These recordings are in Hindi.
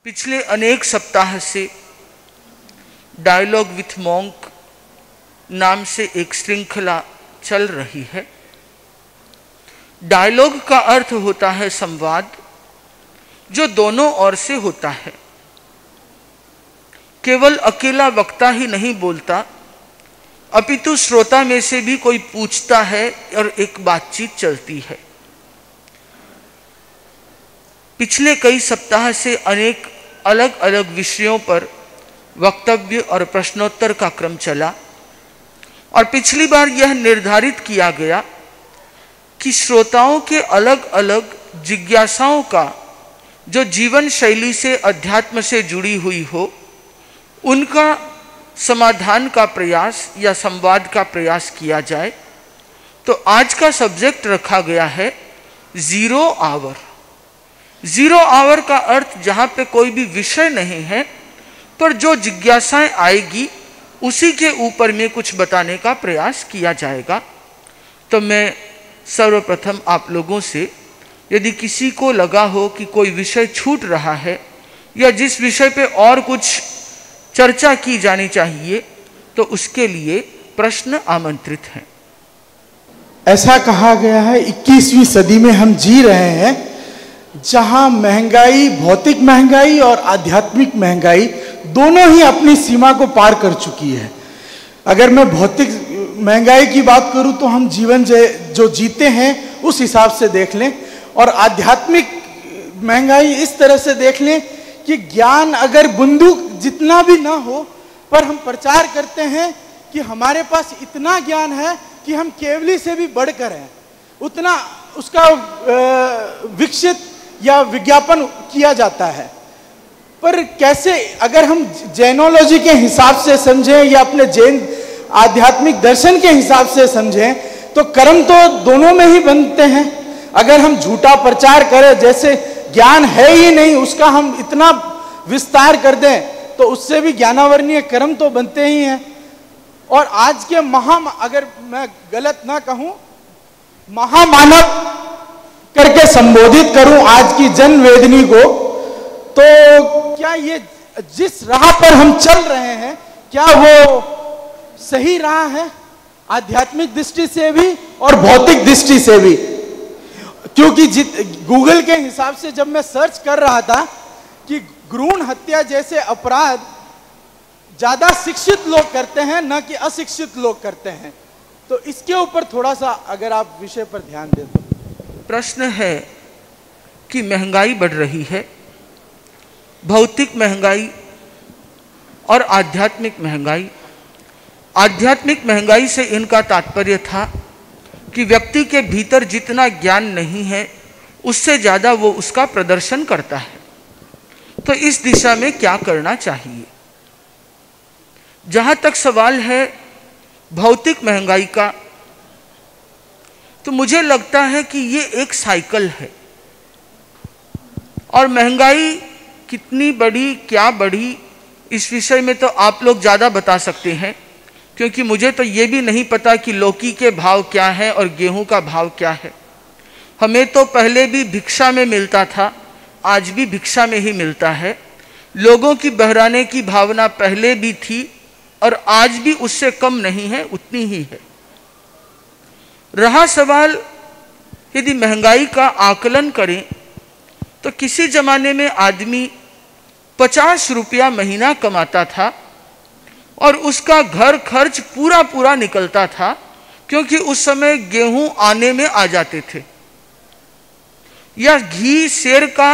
पिछले अनेक सप्ताह से डायलॉग विथ मॉन्क नाम से एक श्रृंखला चल रही है। डायलॉग का अर्थ होता है संवाद, जो दोनों ओर से होता है। केवल अकेला वक्ता ही नहीं बोलता, अपितु श्रोता में से भी कोई पूछता है और एक बातचीत चलती है। पिछले कई सप्ताह से अनेक अलग अलग विषयों पर वक्तव्य और प्रश्नोत्तर का क्रम चला और पिछली बार यह निर्धारित किया गया कि श्रोताओं के अलग अलग जिज्ञासाओं का जो जीवन शैली से अध्यात्म से जुड़ी हुई हो, उनका समाधान का प्रयास या संवाद का प्रयास किया जाए। तो आज का सब्जेक्ट रखा गया है जीरो आवर। जीरो आवर का अर्थ जहाँ पे कोई भी विषय नहीं है, पर जो जिज्ञासाएं आएगी उसी के ऊपर में कुछ बताने का प्रयास किया जाएगा। तो मैं सर्वप्रथम आप लोगों से, यदि किसी को लगा हो कि कोई विषय छूट रहा है या जिस विषय पे और कुछ चर्चा की जानी चाहिए, तो उसके लिए प्रश्न आमंत्रित हैं। ऐसा कहा गया है 21वीं सदी में हम जी रहे हैं, जहां महंगाई, भौतिक महंगाई और आध्यात्मिक महंगाई दोनों ही अपनी सीमा को पार कर चुकी है। अगर मैं भौतिक महंगाई की बात करूं तो हम जीवन जो जीते हैं उस हिसाब से देख लें, और आध्यात्मिक महंगाई इस तरह से देख लें कि ज्ञान अगर बंदूक जितना भी ना हो, पर हम प्रचार करते हैं कि हमारे पास इतना ज्ञान है कि हम केवली से भी बढ़कर हैं, उतना उसका विकसित या विज्ञापन किया जाता है। पर कैसे, अगर हम जैनोलॉजी के हिसाब से समझें या अपने जैन आध्यात्मिक दर्शन के हिसाब से समझें, तो कर्म तो दोनों में ही बनते हैं। अगर हम झूठा प्रचार करें, जैसे ज्ञान है ही नहीं उसका हम इतना विस्तार कर दें, तो उससे भी ज्ञानावर्णीय कर्म तो बनते ही हैं। और आज के अगर मैं गलत ना कहूं, महामानव करके संबोधित करूं आज की जन वेदनी को, तो क्या ये जिस राह पर हम चल रहे हैं, क्या वो सही राह है आध्यात्मिक दृष्टि से भी और भौतिक दृष्टि से भी? क्योंकि गूगल के हिसाब से जब मैं सर्च कर रहा था कि भ्रूण हत्या जैसे अपराध ज्यादा शिक्षित लोग करते हैं, न कि अशिक्षित लोग करते हैं, तो इसके ऊपर थोड़ा सा अगर आप विषय पर ध्यान दें तो। प्रश्न है कि महंगाई बढ़ रही है, भौतिक महंगाई और आध्यात्मिक महंगाई। आध्यात्मिक महंगाई से इनका तात्पर्य था कि व्यक्ति के भीतर जितना ज्ञान नहीं है, उससे ज़्यादा वो उसका प्रदर्शन करता है। तो इस दिशा में क्या करना चाहिए? जहाँ तक सवाल है भौतिक महंगाई का, तो मुझे लगता है कि ये एक साइकिल है, और महंगाई कितनी बढ़ी, क्या बढ़ी, इस विषय में तो आप लोग ज़्यादा बता सकते हैं, क्योंकि मुझे तो ये भी नहीं पता कि लौकी के भाव क्या है और गेहूं का भाव क्या है। हमें तो पहले भी भिक्षा में मिलता था, आज भी भिक्षा में ही मिलता है। लोगों की बहराने की भावना पहले भी थी और आज भी उससे कम नहीं है, उतनी ही है। रहा सवाल, यदि महंगाई का आकलन करें तो किसी जमाने में आदमी 50 रुपया महीना कमाता था और उसका घर खर्च पूरा पूरा निकलता था, क्योंकि उस समय गेहूं आने में आ जाते थे, या घी सेर का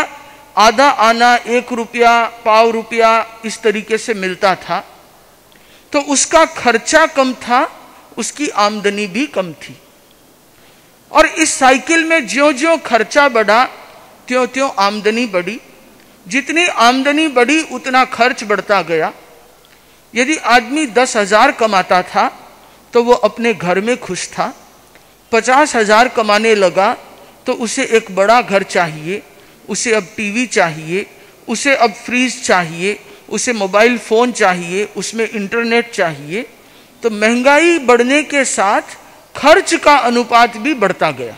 आधा आना, 1 रुपया, पाव रुपया, इस तरीके से मिलता था। तो उसका खर्चा कम था, उसकी आमदनी भी कम थी। और इस साइकिल में ज्यों ज्यों खर्चा बढ़ा, त्यों त्यों आमदनी बढ़ी। जितनी आमदनी बढ़ी उतना खर्च बढ़ता गया। यदि आदमी 10,000 कमाता था तो वो अपने घर में खुश था। 50,000 कमाने लगा तो उसे एक बड़ा घर चाहिए, उसे अब टीवी चाहिए, उसे अब फ्रीज चाहिए, उसे मोबाइल फ़ोन चाहिए, उसमें इंटरनेट चाहिए। तो महंगाई बढ़ने के साथ खर्च का अनुपात भी बढ़ता गया।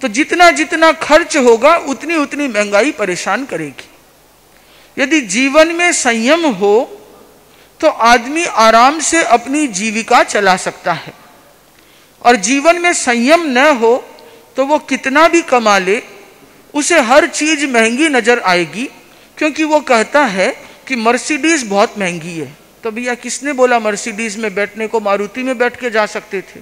तो जितना जितना खर्च होगा उतनी उतनी महंगाई परेशान करेगी। यदि जीवन में संयम हो तो आदमी आराम से अपनी जीविका चला सकता है, और जीवन में संयम न हो तो वो कितना भी कमा ले उसे हर चीज महंगी नजर आएगी, क्योंकि वो कहता है कि मर्सिडीज बहुत महंगी है। तो भैया किसने बोला मर्सिडीज में बैठने को? मारुति में बैठ के जा सकते थे।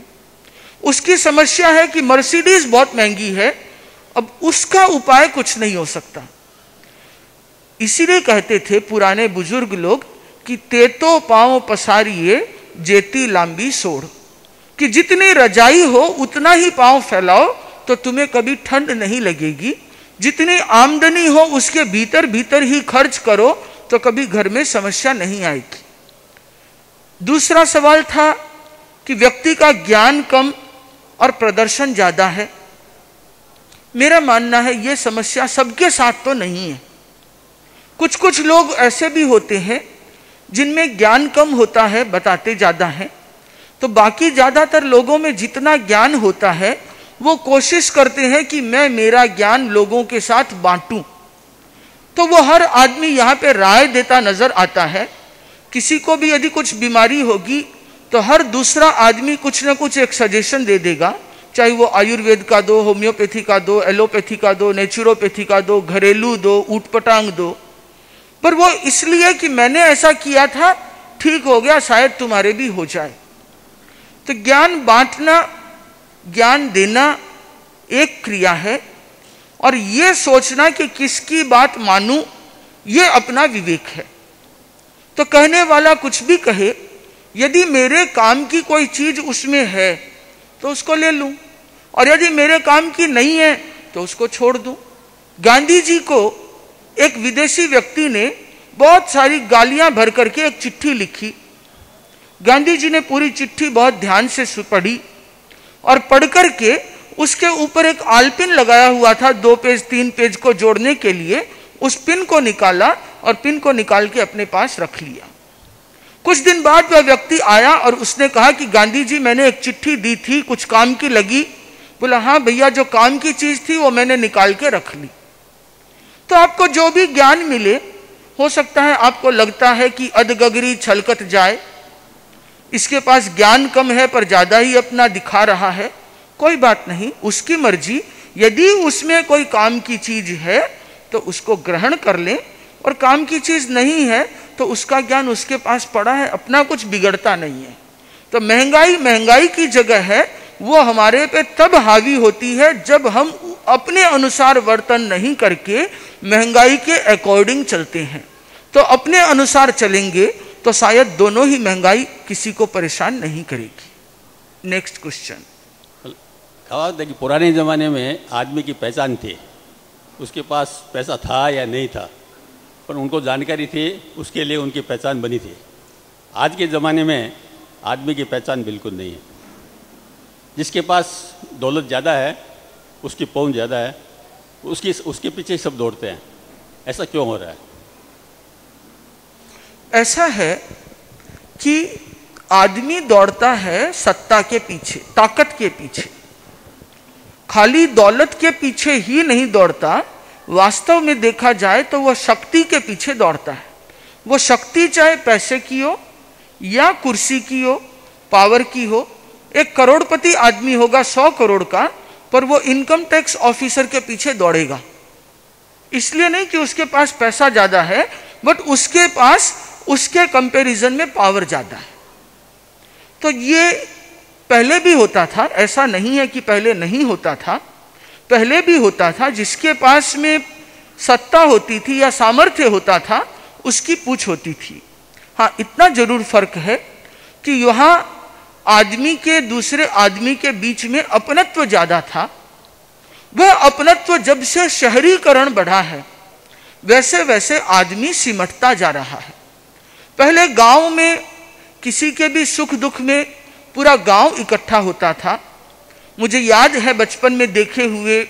उसकी समस्या है कि मर्सिडीज बहुत महंगी है, अब उसका उपाय कुछ नहीं हो सकता। इसीलिए कहते थे पुराने बुजुर्ग लोग कि तेतो पांव पसारिए जेती लांबी सोड़, कि जितनी रजाई हो उतना ही पांव फैलाओ तो तुम्हें कभी ठंड नहीं लगेगी। जितनी आमदनी हो उसके भीतर भीतर ही खर्च करो तो कभी घर में समस्या नहीं आएगी। दूसरा सवाल था कि व्यक्ति का ज्ञान कम और प्रदर्शन ज्यादा है। मेरा मानना है यह समस्या सबके साथ तो नहीं है। कुछ कुछ लोग ऐसे भी होते हैं जिनमें ज्ञान कम होता है, बताते ज्यादा हैं, तो बाकी ज्यादातर लोगों में जितना ज्ञान होता है वो कोशिश करते हैं कि मैं मेरा ज्ञान लोगों के साथ बांटूं। तो वो हर आदमी यहाँ पे राय देता नजर आता है। किसी को भी यदि कुछ बीमारी होगी तो हर दूसरा आदमी कुछ ना कुछ एक सजेशन दे देगा, चाहे वो आयुर्वेद का दो, होम्योपैथी का दो, एलोपैथी का दो, नेचुरोपैथी का दो, घरेलू दो, ऊटपटांग दो। पर वो इसलिए कि मैंने ऐसा किया था, ठीक हो गया, शायद तुम्हारे भी हो जाए। तो ज्ञान बांटना, ज्ञान देना एक क्रिया है, और यह सोचना कि किसकी बात मानूं, यह अपना विवेक है। तो कहने वाला कुछ भी कहे, यदि मेरे काम की कोई चीज उसमें है तो उसको ले लूं, और यदि मेरे काम की नहीं है तो उसको छोड़ दूं। गांधी जी को एक विदेशी व्यक्ति ने बहुत सारी गालियां भर करके एक चिट्ठी लिखी। गांधी जी ने पूरी चिट्ठी बहुत ध्यान से पढ़ी, और पढ़ करके उसके ऊपर एक आलपिन लगाया हुआ था 2 पेज 3 पेज को जोड़ने के लिए। उस पिन को निकाला और पिन को निकाल के अपने पास रख लिया। कुछ दिन बाद वह व्यक्ति आया और उसने कहा कि गांधी जी मैंने एक चिट्ठी दी थी, कुछ काम की लगी? बोला हाँ भैया, जो काम की चीज थी वो मैंने निकाल के रख ली। तो आपको जो भी ज्ञान मिले, हो सकता है आपको लगता है कि अधगगरी छलकत जाए, इसके पास ज्ञान कम है पर ज्यादा ही अपना दिखा रहा है। कोई बात नहीं, उसकी मर्जी। यदि उसमें कोई काम की चीज है तो उसको ग्रहण कर लें, और काम की चीज नहीं है तो उसका ज्ञान उसके पास पड़ा है, अपना कुछ बिगड़ता नहीं है। तो महंगाई महंगाई की जगह है, वो हमारे पे तब हावी होती है जब हम अपने अनुसार वर्तन नहीं करके महंगाई के अकॉर्डिंग चलते हैं। तो अपने अनुसार चलेंगे तो शायद दोनों ही महंगाई किसी को परेशान नहीं करेगी। Next question. कहा था कि पुराने ज़माने में आदमी की पहचान थी, उसके पास पैसा था या नहीं था, पर उनको जानकारी थी, उसके लिए उनकी पहचान बनी थी। आज के ज़माने में आदमी की पहचान बिल्कुल नहीं है। जिसके पास दौलत ज़्यादा है, उसकी पहुंच ज़्यादा है, उसके पीछे सब दौड़ते हैं। ऐसा क्यों हो रहा है? ऐसा है कि आदमी दौड़ता है सत्ता के पीछे, ताकत के पीछे, खाली दौलत के पीछे ही नहीं दौड़ता। वास्तव में देखा जाए तो वह शक्ति के पीछे दौड़ता है। वो शक्ति चाहे पैसे की हो या कुर्सी की हो, पावर की हो। एक करोड़पति आदमी होगा 100 करोड़ का, पर वो इनकम टैक्स ऑफिसर के पीछे दौड़ेगा। इसलिए नहीं कि उसके पास पैसा ज्यादा है, बट उसके पास उसके कंपैरिजन में पावर ज्यादा है। तो ये पहले भी होता था, ऐसा नहीं है कि पहले नहीं होता था, पहले भी होता था। जिसके पास में सत्ता होती थी या सामर्थ्य होता था, उसकी पूछ होती थी। हाँ, इतना जरूर फर्क है कि यहाँ आदमी के दूसरे आदमी के बीच में अपनत्व ज्यादा था। वह अपनत्व जब से शहरीकरण बढ़ा है, वैसे वैसे आदमी सिमटता जा रहा है। पहले गांव में किसी के भी सुख दुख में पूरा गांव इकट्ठा होता था। मुझे याद है बचपन में देखे हुए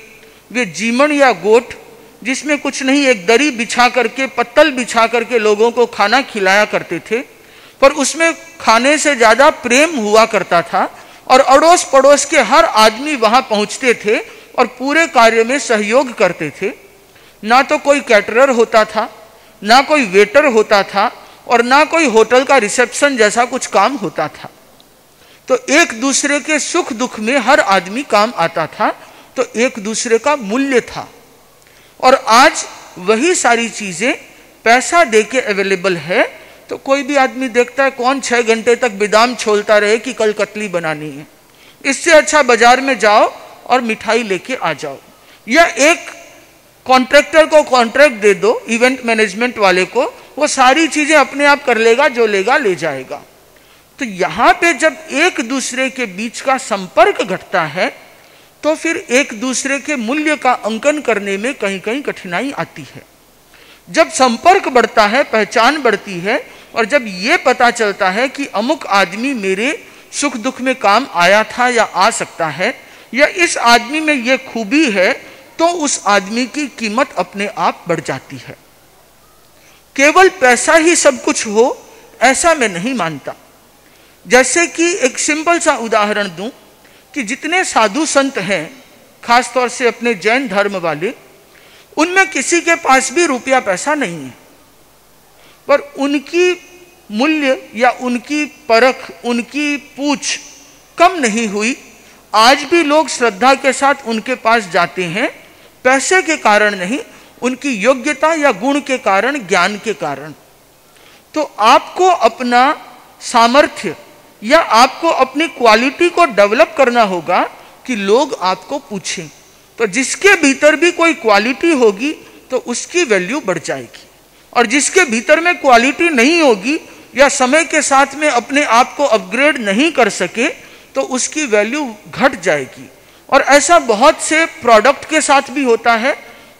वे जीमन या गोट, जिसमें कुछ नहीं, एक दरी बिछा करके, पत्तल बिछा करके लोगों को खाना खिलाया करते थे, पर उसमें खाने से ज्यादा प्रेम हुआ करता था। और अड़ोस पड़ोस के हर आदमी वहां पहुंचते थे और पूरे कार्य में सहयोग करते थे। ना तो कोई कैटरर होता था, ना कोई वेटर होता था, और ना कोई होटल का रिसेप्शन जैसा कुछ काम होता था। तो एक दूसरे के सुख दुख में हर आदमी काम आता था, तो एक दूसरे का मूल्य था। और आज वही सारी चीजें पैसा देके अवेलेबल है, तो कोई भी आदमी देखता है कौन 6 घंटे तक बादाम छोलता रहे कि कल कतली बनानी है। इससे अच्छा बाजार में जाओ और मिठाई लेके आ जाओ, या एक कॉन्ट्रैक्टर को कॉन्ट्रैक्ट दे दो, इवेंट मैनेजमेंट वाले को, वो सारी चीजें अपने आप कर लेगा, जो लेगा ले जाएगा। तो यहां पे जब एक दूसरे के बीच का संपर्क घटता है, तो फिर एक दूसरे के मूल्य का अंकन करने में कहीं कहीं कठिनाई आती है। जब संपर्क बढ़ता है, पहचान बढ़ती है, और जब ये पता चलता है कि अमुक आदमी मेरे सुख दुख में काम आया था या आ सकता है, या इस आदमी में ये खूबी है, तो उस आदमी की कीमत अपने आप बढ़ जाती है। केवल पैसा ही सब कुछ हो ऐसा मैं नहीं मानता। जैसे कि एक सिंपल सा उदाहरण दूं कि जितने साधु संत हैं, खासतौर से अपने जैन धर्म वाले, उनमें किसी के पास भी रुपया पैसा नहीं है, पर उनकी मूल्य या उनकी परख, उनकी पूछ कम नहीं हुई। आज भी लोग श्रद्धा के साथ उनके पास जाते हैं, पैसे के कारण नहीं, उनकी योग्यता या गुण के कारण, ज्ञान के कारण। तो आपको अपना सामर्थ्य या आपको अपनी क्वालिटी को डेवलप करना होगा कि लोग आपको पूछें। तो जिसके भीतर भी कोई क्वालिटी होगी तो उसकी वैल्यू बढ़ जाएगी, और जिसके भीतर में क्वालिटी नहीं होगी या समय के साथ में अपने आप को अपग्रेड नहीं कर सके, तो उसकी वैल्यू घट जाएगी। और ऐसा बहुत से प्रोडक्ट के साथ भी होता है,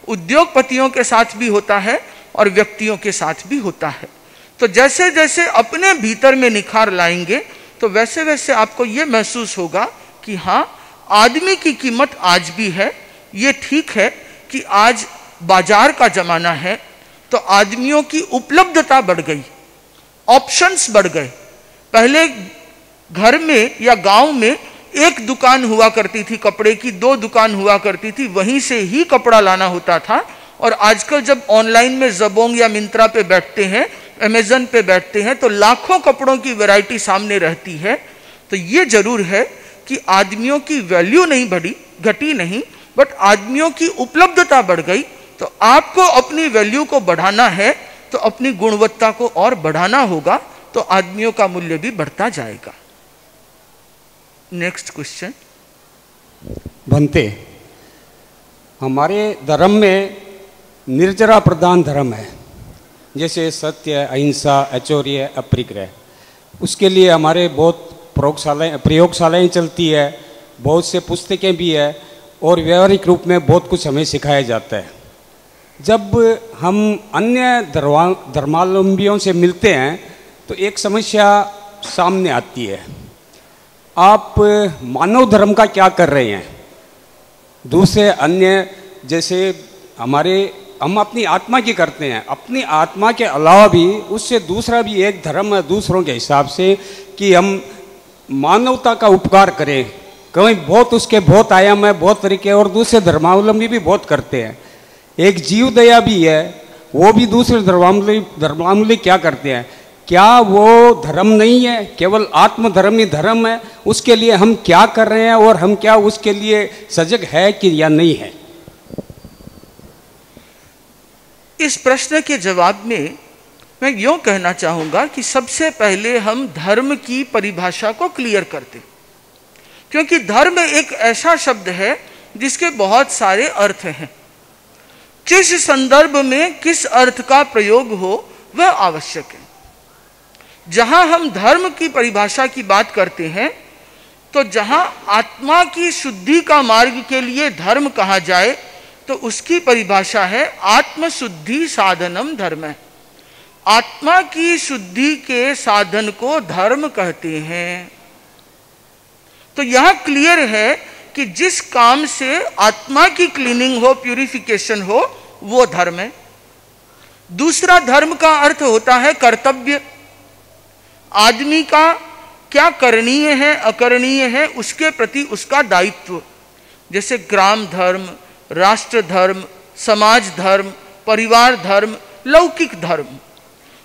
उद्योगपतियों के साथ भी होता है, और व्यक्तियों के साथ भी होता है। तो जैसे जैसे अपने भीतर में निखार लाएंगे, तो वैसे वैसे आपको यह महसूस होगा कि हाँ, आदमी की कीमत आज भी है। ये ठीक है कि आज बाजार का जमाना है, तो आदमियों की उपलब्धता बढ़ गई, ऑप्शंस बढ़ गए। पहले घर में या गांव में एक दुकान हुआ करती थी कपड़े की, 2 दुकान हुआ करती थी, वहीं से ही कपड़ा लाना होता था। और आजकल जब ऑनलाइन में जबोंग या मिंत्रा पे बैठते हैं, अमेजन पे बैठते हैं, तो लाखों कपड़ों की वैरायटी सामने रहती है। तो ये जरूर है कि आदमियों की वैल्यू नहीं बढ़ी, घटी नहीं, बट आदमियों की उपलब्धता बढ़ गई। तो आपको अपनी वैल्यू को बढ़ाना है, तो अपनी गुणवत्ता को और बढ़ाना होगा, तो आदमियों का मूल्य भी बढ़ता जाएगा। Next question. बनते, हमारे धर्म में निर्जरा प्रधान धर्म है, जैसे सत्य, अहिंसा, ऐश्वर्य, अप्रिग्रह। उसके लिए हमारे बहुत प्रयोगशालाएं चलती है, बहुत से पुस्तकें भी है, और व्यवहारिक रूप में बहुत कुछ हमें सिखाया जाता है। जब हम अन्य धर्मावलंबियों से मिलते हैं तो एक समस्या सामने आती है, आप मानव धर्म का क्या कर रहे हैं? दूसरे अन्य जैसे हम अपनी आत्मा की करते हैं, अपनी आत्मा के अलावा भी उससे दूसरा भी एक धर्म है दूसरों के हिसाब से, कि हम मानवता का उपकार करें। कहीं बहुत उसके बहुत आयाम है, बहुत तरीके, और दूसरे धर्मावलंबी भी बहुत करते हैं। एक जीव दया भी है, वो भी दूसरे धर्मावलंबी क्या करते हैं? क्या वो धर्म नहीं है? केवल आत्मधर्म ही धर्म है? उसके लिए हम क्या कर रहे हैं, और हम क्या उसके लिए सजग है कि या नहीं है? इस प्रश्न के जवाब में मैं यूं कहना चाहूंगा कि सबसे पहले हम धर्म की परिभाषा को क्लियर करते, क्योंकि धर्म एक ऐसा शब्द है जिसके बहुत सारे अर्थ हैं। किस संदर्भ में किस अर्थ का प्रयोग हो वह आवश्यक है। जहां हम धर्म की परिभाषा की बात करते हैं, तो जहां आत्मा की शुद्धि का मार्ग के लिए धर्म कहा जाए, तो उसकी परिभाषा है आत्मशुद्धि साधनम धर्म। आत्मा की शुद्धि के साधन को धर्म कहते हैं। तो यह क्लियर है कि जिस काम से आत्मा की क्लीनिंग हो, प्यूरिफिकेशन हो, वो धर्म है। दूसरा धर्म का अर्थ होता है कर्तव्य। आदमी का क्या करणीय है, अकरणीय है, उसके प्रति उसका दायित्व। जैसे ग्राम धर्म, राष्ट्र धर्म, समाज धर्म, परिवार धर्म, लौकिक धर्म।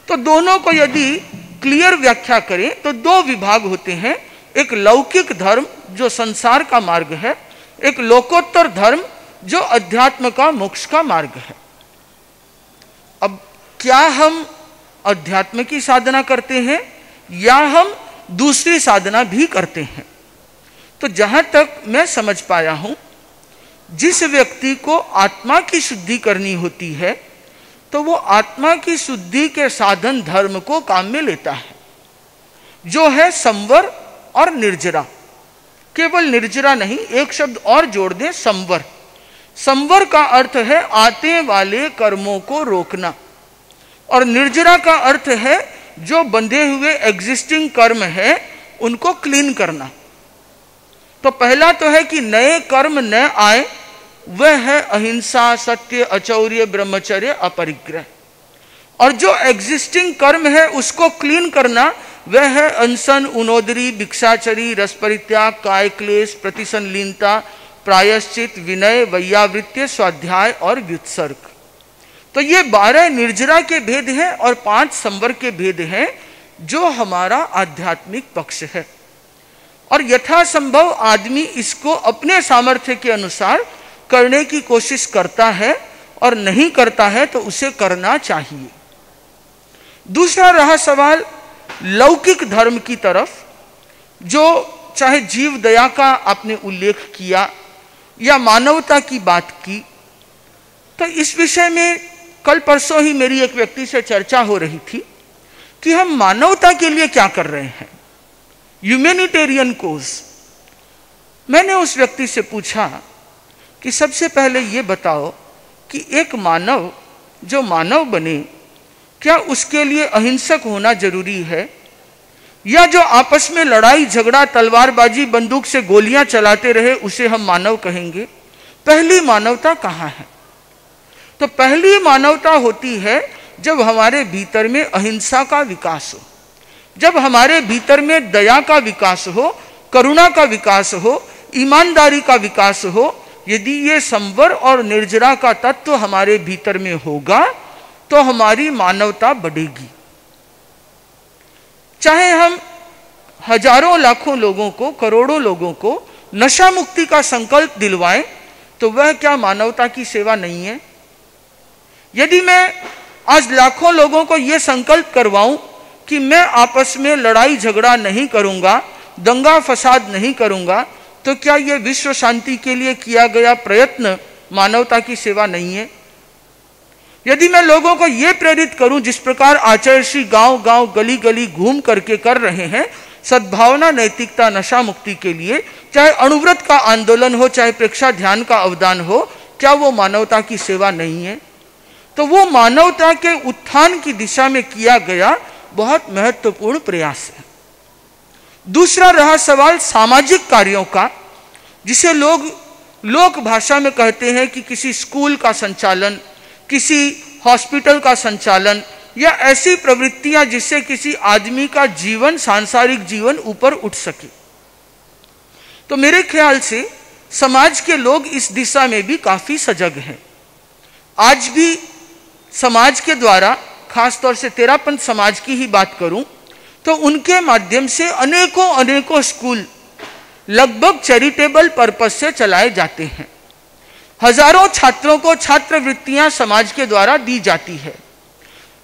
तो दोनों को यदि क्लियर व्याख्या करें तो दो विभाग होते हैं, एक लौकिक धर्म जो संसार का मार्ग है, एक लोकोत्तर धर्म जो अध्यात्म का, मोक्ष का मार्ग है। अब क्या हम अध्यात्म की साधना करते हैं या हम दूसरी साधना भी करते हैं? तो जहां तक मैं समझ पाया हूं, जिस व्यक्ति को आत्मा की शुद्धि करनी होती है तो वो आत्मा की शुद्धि के साधन धर्म को काम में लेता है, जो है संवर और निर्जरा। केवल निर्जरा नहीं, एक शब्द और जोड़ दें, संवर। संवर का अर्थ है आते वाले कर्मों को रोकना, और निर्जरा का अर्थ है जो बंधे हुए एग्जिस्टिंग कर्म है उनको क्लीन करना। तो पहला तो है कि नए कर्म न आए, वह है अहिंसा, सत्य, अचौर्य, ब्रह्मचर्य, अपरिग्रह। और जो एग्जिस्टिंग कर्म है उसको क्लीन करना, वह है अनशन, उनोदरी, भिक्षाचरी, रस परित्याग, काय क्लेश, प्रतिसंलीनता, प्रायश्चित, विनय, वैयावृत्य, स्वाध्याय और व्युत्सर्ग। तो ये 12 निर्जरा के भेद हैं और 5 संवर के भेद हैं, जो हमारा आध्यात्मिक पक्ष है। और यथासंभव आदमी इसको अपने सामर्थ्य के अनुसार करने की कोशिश करता है, और नहीं करता है तो उसे करना चाहिए। दूसरा रहा सवाल लौकिक धर्म की तरफ, जो चाहे जीव दया का आपने उल्लेख किया या मानवता की बात की। तो इस विषय में कल परसों ही मेरी एक व्यक्ति से चर्चा हो रही थी कि हम मानवता के लिए क्या कर रहे हैं, ह्यूमैनिटेरियन कोज। मैंने उस व्यक्ति से पूछा कि सबसे पहले ये बताओ कि एक मानव जो मानव बने, क्या उसके लिए अहिंसक होना जरूरी है, या जो आपस में लड़ाई झगड़ा, तलवारबाजी, बंदूक से गोलियां चलाते रहे उसे हम मानव कहेंगे? पहली मानवता कहाँ है? तो पहली मानवता होती है जब हमारे भीतर में अहिंसा का विकास हो, जब हमारे भीतर में दया का विकास हो, करुणा का विकास हो, ईमानदारी का विकास हो। यदि ये संवर और निर्जरा का तत्व हमारे भीतर में होगा तो हमारी मानवता बढ़ेगी। चाहे हम हजारों लाखों लोगों को, करोड़ों लोगों को नशा मुक्ति का संकल्प दिलवाएं, तो वह क्या मानवता की सेवा नहीं है? यदि मैं आज लाखों लोगों को यह संकल्प करवाऊं कि मैं आपस में लड़ाई झगड़ा नहीं करूंगा, दंगा फसाद नहीं करूंगा, तो क्या यह विश्व शांति के लिए किया गया प्रयत्न मानवता की सेवा नहीं है? यदि मैं लोगों को यह प्रेरित करूं, जिस प्रकार आचार्य श्री गांव गांव, गली गली घूम करके कर रहे हैं, सद्भावना, नैतिकता, नशा मुक्ति के लिए, चाहे अणुव्रत का आंदोलन हो, चाहे प्रेक्षा ध्यान का अवदान हो, क्या वो मानवता की सेवा नहीं है? तो वो मानवता के उत्थान की दिशा में किया गया बहुत महत्वपूर्ण प्रयास है। दूसरा रहा सवाल सामाजिक कार्यों का, जिसे लोग लोक भाषा में कहते हैं कि किसी स्कूल का संचालन, किसी हॉस्पिटल का संचालन, या ऐसी प्रवृत्तियां जिससे किसी आदमी का जीवन, सांसारिक जीवन ऊपर उठ सके। तो मेरे ख्याल से समाज के लोग इस दिशा में भी काफी सजग हैं। आज भी समाज के द्वारा, खासतौर से तेरापंथ समाज की ही बात करूं, तो उनके माध्यम से अनेकों अनेकों स्कूल लगभग चैरिटेबल पर्पस से चलाए जाते हैं। हजारों छात्रों को छात्रवृत्तियां समाज के द्वारा दी जाती है।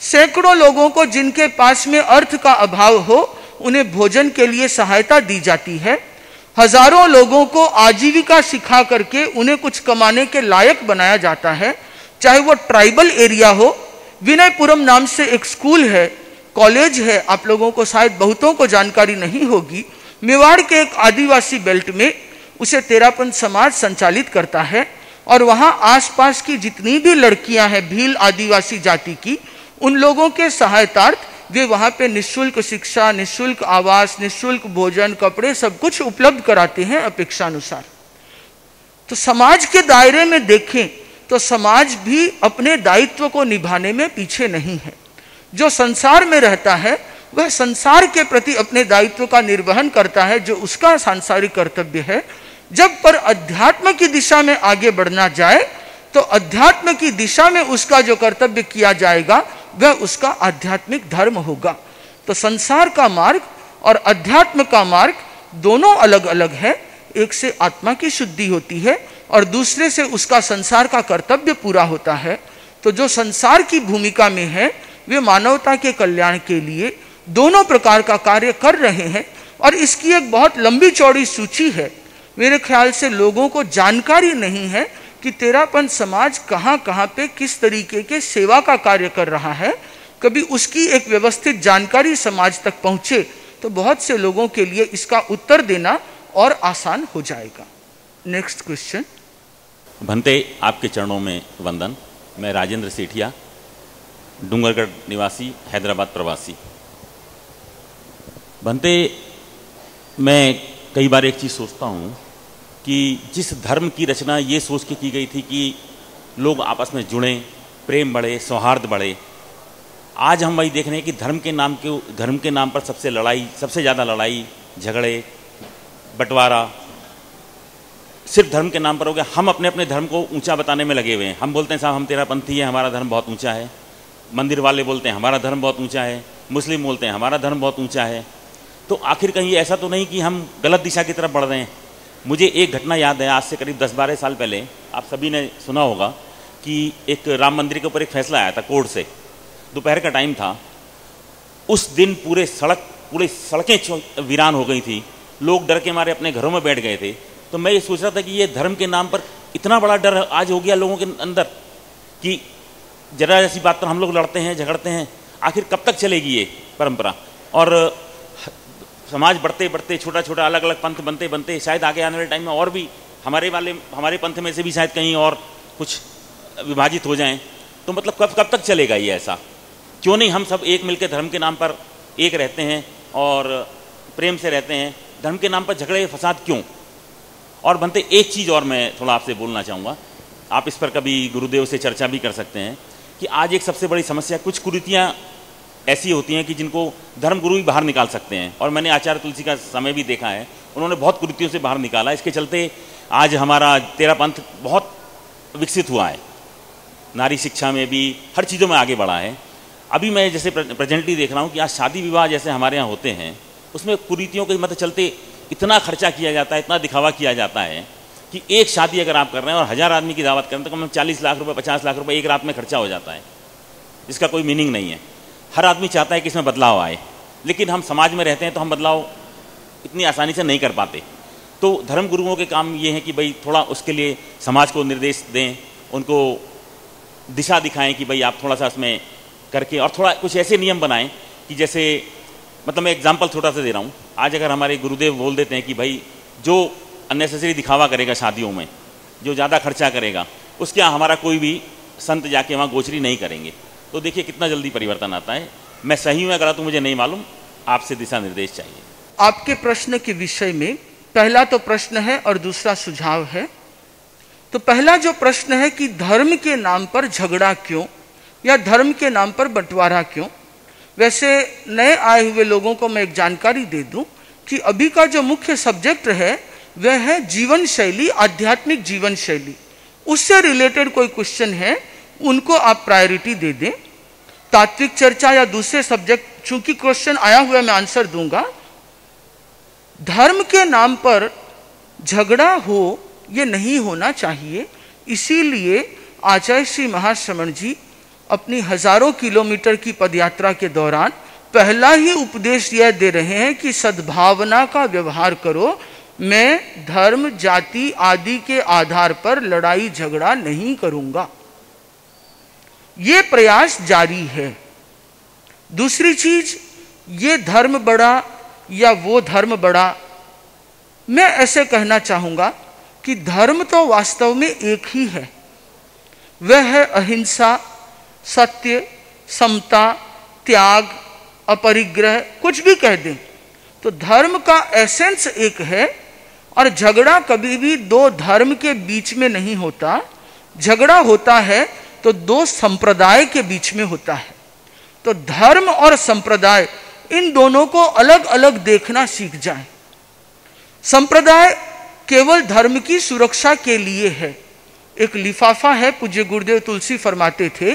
सैकड़ों लोगों को जिनके पास में अर्थ का अभाव हो, उन्हें भोजन के लिए सहायता दी जाती है। हजारों लोगों को आजीविका सिखा करके उन्हें कुछ कमाने के लायक बनाया जाता है। चाहे वो ट्राइबल एरिया हो, विनयपुरम नाम से एक स्कूल है, कॉलेज है, आप लोगों को शायद बहुतों को जानकारी नहीं होगी, मेवाड़ के एक आदिवासी बेल्ट में उसे तेरापंथ समाज संचालित करता है। और वहां आसपास की जितनी भी लड़कियां हैं भील आदिवासी जाति की, उन लोगों के सहायतार्थ वे वहां पे निःशुल्क शिक्षा, निःशुल्क आवास, निःशुल्क भोजन, कपड़े सब कुछ उपलब्ध कराते हैं अपेक्षानुसार। तो समाज के दायरे में देखें तो समाज भी अपने दायित्व को निभाने में पीछे नहीं है। जो संसार में रहता है वह संसार के प्रति अपने दायित्व का निर्वहन करता है, जो उसका सांसारिक कर्तव्य है। जब पर अध्यात्म की दिशा में आगे बढ़ना जाए तो अध्यात्म की दिशा में उसका जो कर्तव्य किया जाएगा वह उसका आध्यात्मिक धर्म होगा। तो संसार का मार्ग और अध्यात्म का मार्ग दोनों अलग अलग है। एक से आत्मा की शुद्धि होती है और दूसरे से उसका संसार का कर्तव्य पूरा होता है। तो जो संसार की भूमिका में है वे मानवता के कल्याण के लिए दोनों प्रकार का कार्य कर रहे हैं और इसकी एक बहुत लंबी चौड़ी सूची है। मेरे ख्याल से लोगों को जानकारी नहीं है कि तेरापंथ समाज कहाँ कहाँ पे किस तरीके के सेवा का कार्य कर रहा है। कभी उसकी एक व्यवस्थित जानकारी समाज तक पहुँचे तो बहुत से लोगों के लिए इसका उत्तर देना और आसान हो जाएगा। Next question. भंते, आपके चरणों में वंदन। मैं राजेंद्र सेठिया, डूंगरगढ़ निवासी, हैदराबाद प्रवासी। भंते, मैं कई बार एक चीज़ सोचता हूँ कि जिस धर्म की रचना ये सोच के की गई थी कि लोग आपस में जुड़ें, प्रेम बढ़े, सौहार्द बढ़े, आज हम वही देख रहे हैं कि धर्म के नाम पर सबसे ज़्यादा लड़ाई, झगड़े, बंटवारा सिर्फ धर्म के नाम पर हो गया। हम अपने अपने धर्म को ऊंचा बताने में लगे हुए हैं। हम बोलते हैं साहब हम तेरापंथी हैं, हमारा धर्म बहुत ऊंचा है। मंदिर वाले बोलते हैं हमारा धर्म बहुत ऊंचा है। मुस्लिम बोलते हैं हमारा धर्म बहुत ऊंचा है। तो आखिर कहीं ऐसा तो नहीं कि हम गलत दिशा की तरफ बढ़ रहे हैं? मुझे एक घटना याद है, आज से करीब 10-12 साल पहले, आप सभी ने सुना होगा कि एक राम मंदिर के ऊपर एक फैसला आया था कोर्ट से। दोपहर का टाइम था। उस दिन पूरी सड़कें वीरान हो गई थी। लोग डर के मारे अपने घरों में बैठ गए थे। तो मैं ये सोच रहा था कि ये धर्म के नाम पर इतना बड़ा डर आज हो गया लोगों के अंदर कि जरा ऐसी बात पर हम लोग लड़ते हैं, झगड़ते हैं। आखिर कब तक चलेगी ये परंपरा? और समाज बढ़ते बढ़ते छोटा छोटा अलग अलग पंथ बनते बनते शायद आगे आने वाले टाइम में और भी हमारे पंथ में से भी शायद कहीं और कुछ विभाजित हो जाएं। तो मतलब कब तक चलेगा ये ऐसा? क्यों नहीं हम सब एक मिलकर धर्म के नाम पर एक रहते हैं और प्रेम से रहते हैं? धर्म के नाम पर झगड़े फसाद क्यों? और बनते एक चीज़ और मैं थोड़ा आपसे बोलना चाहूँगा, आप इस पर कभी गुरुदेव से चर्चा भी कर सकते हैं कि आज एक सबसे बड़ी समस्या, कुछ कुरीतियाँ ऐसी होती हैं कि जिनको धर्मगुरु ही बाहर निकाल सकते हैं। और मैंने आचार्य तुलसी का समय भी देखा है, उन्होंने बहुत कुरीतियों से बाहर निकाला। इसके चलते आज हमारा तेरापंथ बहुत विकसित हुआ है, नारी शिक्षा में भी, हर चीज़ों में आगे बढ़ा है। अभी मैं जैसे प्रेजेंटली देख रहा हूँ कि आज शादी विवाह जैसे हमारे यहाँ होते हैं, उसमें कुरीतियों के मतलब चलते इतना खर्चा किया जाता है, इतना दिखावा किया जाता है कि एक शादी अगर आप कर रहे हैं और 1000 आदमी की दावत करें तो कम 40 लाख रुपए, 50 लाख रुपए एक रात में खर्चा हो जाता है। इसका कोई मीनिंग नहीं है। हर आदमी चाहता है कि इसमें बदलाव आए, लेकिन हम समाज में रहते हैं तो हम बदलाव इतनी आसानी से नहीं कर पाते। तो धर्म गुरुओं के काम ये है कि भाई थोड़ा उसके लिए समाज को निर्देश दें, उनको दिशा दिखाएं कि भाई आप थोड़ा सा इसमें करके और थोड़ा कुछ ऐसे नियम बनाएं कि जैसे, मतलब मैं एग्जाम्पल छोटा सा दे रहा हूँ। आज अगर हमारे गुरुदेव बोल देते हैं कि भाई जो अननेसेसरी दिखावा करेगा शादियों में, जो ज़्यादा खर्चा करेगा, उसके यहाँ हमारा कोई भी संत जाके वहाँ गोचरी नहीं करेंगे। तो देखिए कितना जल्दी परिवर्तन आता है। मैं सही हूँ या गलत हूँ मुझे नहीं मालूम, आपसे दिशा निर्देश चाहिए। आपके प्रश्न के विषय में पहला तो प्रश्न है और दूसरा सुझाव है। तो पहला जो प्रश्न है कि धर्म के नाम पर झगड़ा क्यों या धर्म के नाम पर बंटवारा क्यों? वैसे नए आए हुए लोगों को मैं एक जानकारी दे दूं कि अभी का जो मुख्य सब्जेक्ट है वह है जीवन शैली, आध्यात्मिक जीवन शैली। उससे रिलेटेड कोई क्वेश्चन है उनको आप प्रायोरिटी दे दें। तात्विक चर्चा या दूसरे सब्जेक्ट, चूंकि क्वेश्चन आया हुआ है मैं आंसर दूंगा। धर्म के नाम पर झगड़ा हो ये नहीं होना चाहिए। इसीलिए आचार्य श्री महाश्रमण जी अपनी हजारों किलोमीटर की पदयात्रा के दौरान पहला ही उपदेश यह दे रहे हैं कि सद्भावना का व्यवहार करो। मैं धर्म, जाति आदि के आधार पर लड़ाई झगड़ा नहीं करूंगा। ये प्रयास जारी है। दूसरी चीज, ये धर्म बड़ा या वो धर्म बड़ा, मैं ऐसे कहना चाहूंगा कि धर्म तो वास्तव में एक ही है। वह है अहिंसा, सत्य, समता, त्याग, अपरिग्रह, कुछ भी कह दें। तो धर्म का एसेंस एक है और झगड़ा कभी भी दो धर्म के बीच में नहीं होता। झगड़ा होता है तो दो संप्रदाय के बीच में होता है। तो धर्म और संप्रदाय, इन दोनों को अलग अलग देखना सीख जाएं। संप्रदाय केवल धर्म की सुरक्षा के लिए है। एक लिफाफा है, पूज्य गुरुदेव तुलसी फरमाते थे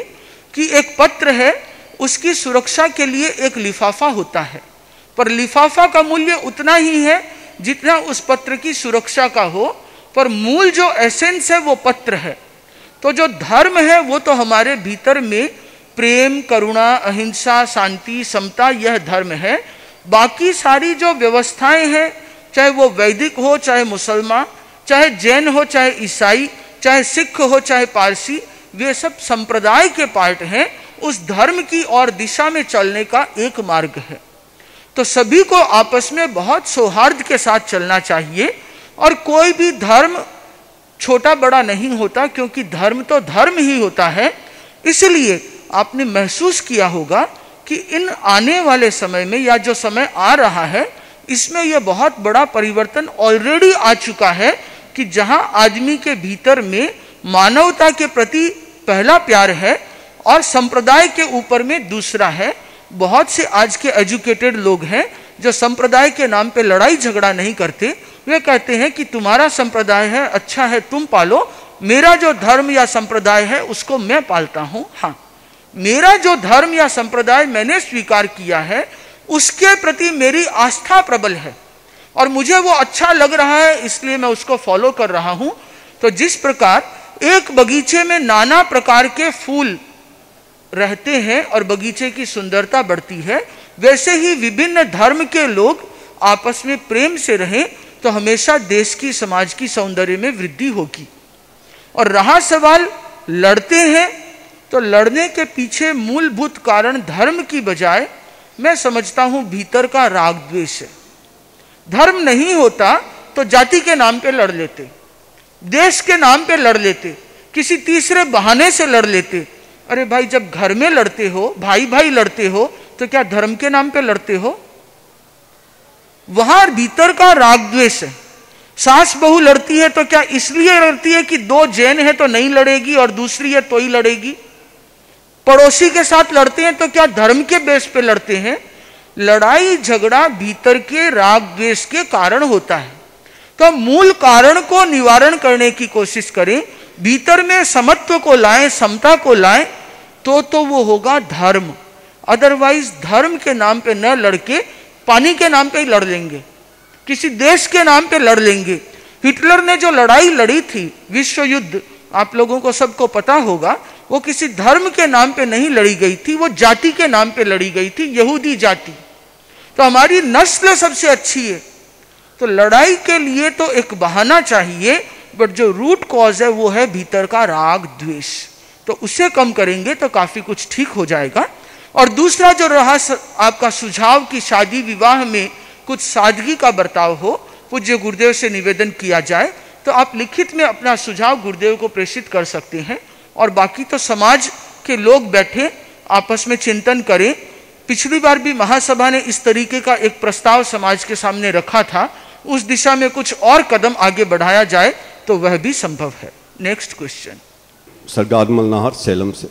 कि एक पत्र है, उसकी सुरक्षा के लिए एक लिफाफा होता है, पर लिफाफा का मूल्य उतना ही है जितना उस पत्र की सुरक्षा का हो, पर मूल जो एसेंस है वो पत्र है। तो जो धर्म है वो तो हमारे भीतर में प्रेम, करुणा, अहिंसा, शांति, समता, यह धर्म है। बाकी सारी जो व्यवस्थाएं हैं, चाहे वो वैदिक हो, चाहे मुसलमान, चाहे जैन हो, चाहे ईसाई, चाहे सिख हो, चाहे पारसी, वे सब संप्रदाय के पार्ट हैं। उस धर्म की और दिशा में चलने का एक मार्ग है। तो सभी को आपस में बहुत सौहार्द के साथ चलना चाहिए, और कोई भी धर्म छोटा बड़ा नहीं होता, क्योंकि धर्म तो धर्म ही होता है। इसलिए आपने महसूस किया होगा कि इन आने वाले समय में, या जो समय आ रहा है, इसमें यह बहुत बड़ा परिवर्तन ऑलरेडी आ चुका है कि जहां आदमी के भीतर में मानवता के प्रति पहला प्यार है और संप्रदाय के ऊपर में दूसरा है। बहुत से आज के एजुकेटेड लोग हैं जो संप्रदाय के नाम पे लड़ाई झगड़ा नहीं करते। वे कहते हैं कि तुम्हारा संप्रदाय है, अच्छा है, तुम पालो, मेरा जो धर्म या संप्रदाय है उसको मैं पालता हूं। हाँ, मेरा जो धर्म या संप्रदाय मैंने स्वीकार किया है उसके प्रति मेरी आस्था प्रबल है और मुझे वो अच्छा लग रहा है, इसलिए मैं उसको फॉलो कर रहा हूं। तो जिस प्रकार एक बगीचे में नाना प्रकार के फूल रहते हैं और बगीचे की सुंदरता बढ़ती है, वैसे ही विभिन्न धर्म के लोग आपस में प्रेम से रहें तो हमेशा देश की, समाज की सौंदर्य में वृद्धि होगी। और रहा सवाल लड़ते हैं, तो लड़ने के पीछे मूलभूत कारण धर्म की बजाय मैं समझता हूं भीतर का राग द्वेष है। धर्म नहीं होता तो जाति के नाम पे लड़ लेते, देश के नाम पे लड़ लेते, किसी तीसरे बहाने से लड़ लेते। अरे भाई, जब घर में लड़ते हो, भाई भाई लड़ते हो, तो क्या धर्म के नाम पे लड़ते हो? वहां भीतर का राग द्वेष है। सास बहू लड़ती है तो क्या इसलिए लड़ती है कि दो जैन है तो नहीं लड़ेगी और दूसरी है तो ही लड़ेगी? पड़ोसी के साथ लड़ते हैं तो क्या धर्म के बेस पे लड़ते हैं? लड़ाई झगड़ा भीतर के राग द्वेष के कारण होता है। तो मूल कारण को निवारण करने की कोशिश करें, भीतर में समत्व को लाएं, समता को लाएं, तो वो होगा धर्म। अदरवाइज धर्म के नाम पे न लड़के पानी के नाम पे ही लड़ लेंगे, किसी देश के नाम पे लड़ लेंगे। हिटलर ने जो लड़ाई लड़ी थी, विश्व युद्ध, आप लोगों को सबको पता होगा, वो किसी धर्म के नाम पे नहीं लड़ी गई थी, वो जाति के नाम पे लड़ी गई थी, यहूदी जाति। तो हमारी नस्ल सबसे अच्छी है, तो लड़ाई के लिए तो एक बहाना चाहिए, बट जो रूट कॉज है वो है भीतर का राग द्वेष। तो उसे कम करेंगे तो काफी कुछ ठीक हो जाएगा। और दूसरा जो रहा आपका सुझाव कि शादी विवाह में कुछ सादगी का बर्ताव हो, पूज्य गुरुदेव से निवेदन किया जाए, तो आप लिखित में अपना सुझाव गुरुदेव को प्रेषित कर सकते हैं। और बाकी तो समाज के लोग बैठे आपस में चिंतन करें। पिछली बार भी महासभा ने इस तरीके का एक प्रस्ताव समाज के सामने रखा था, उस दिशा में कुछ और कदम आगे बढ़ाया जाए तो वह भी संभव है। Next question. सरदार मलनाहर सेलम से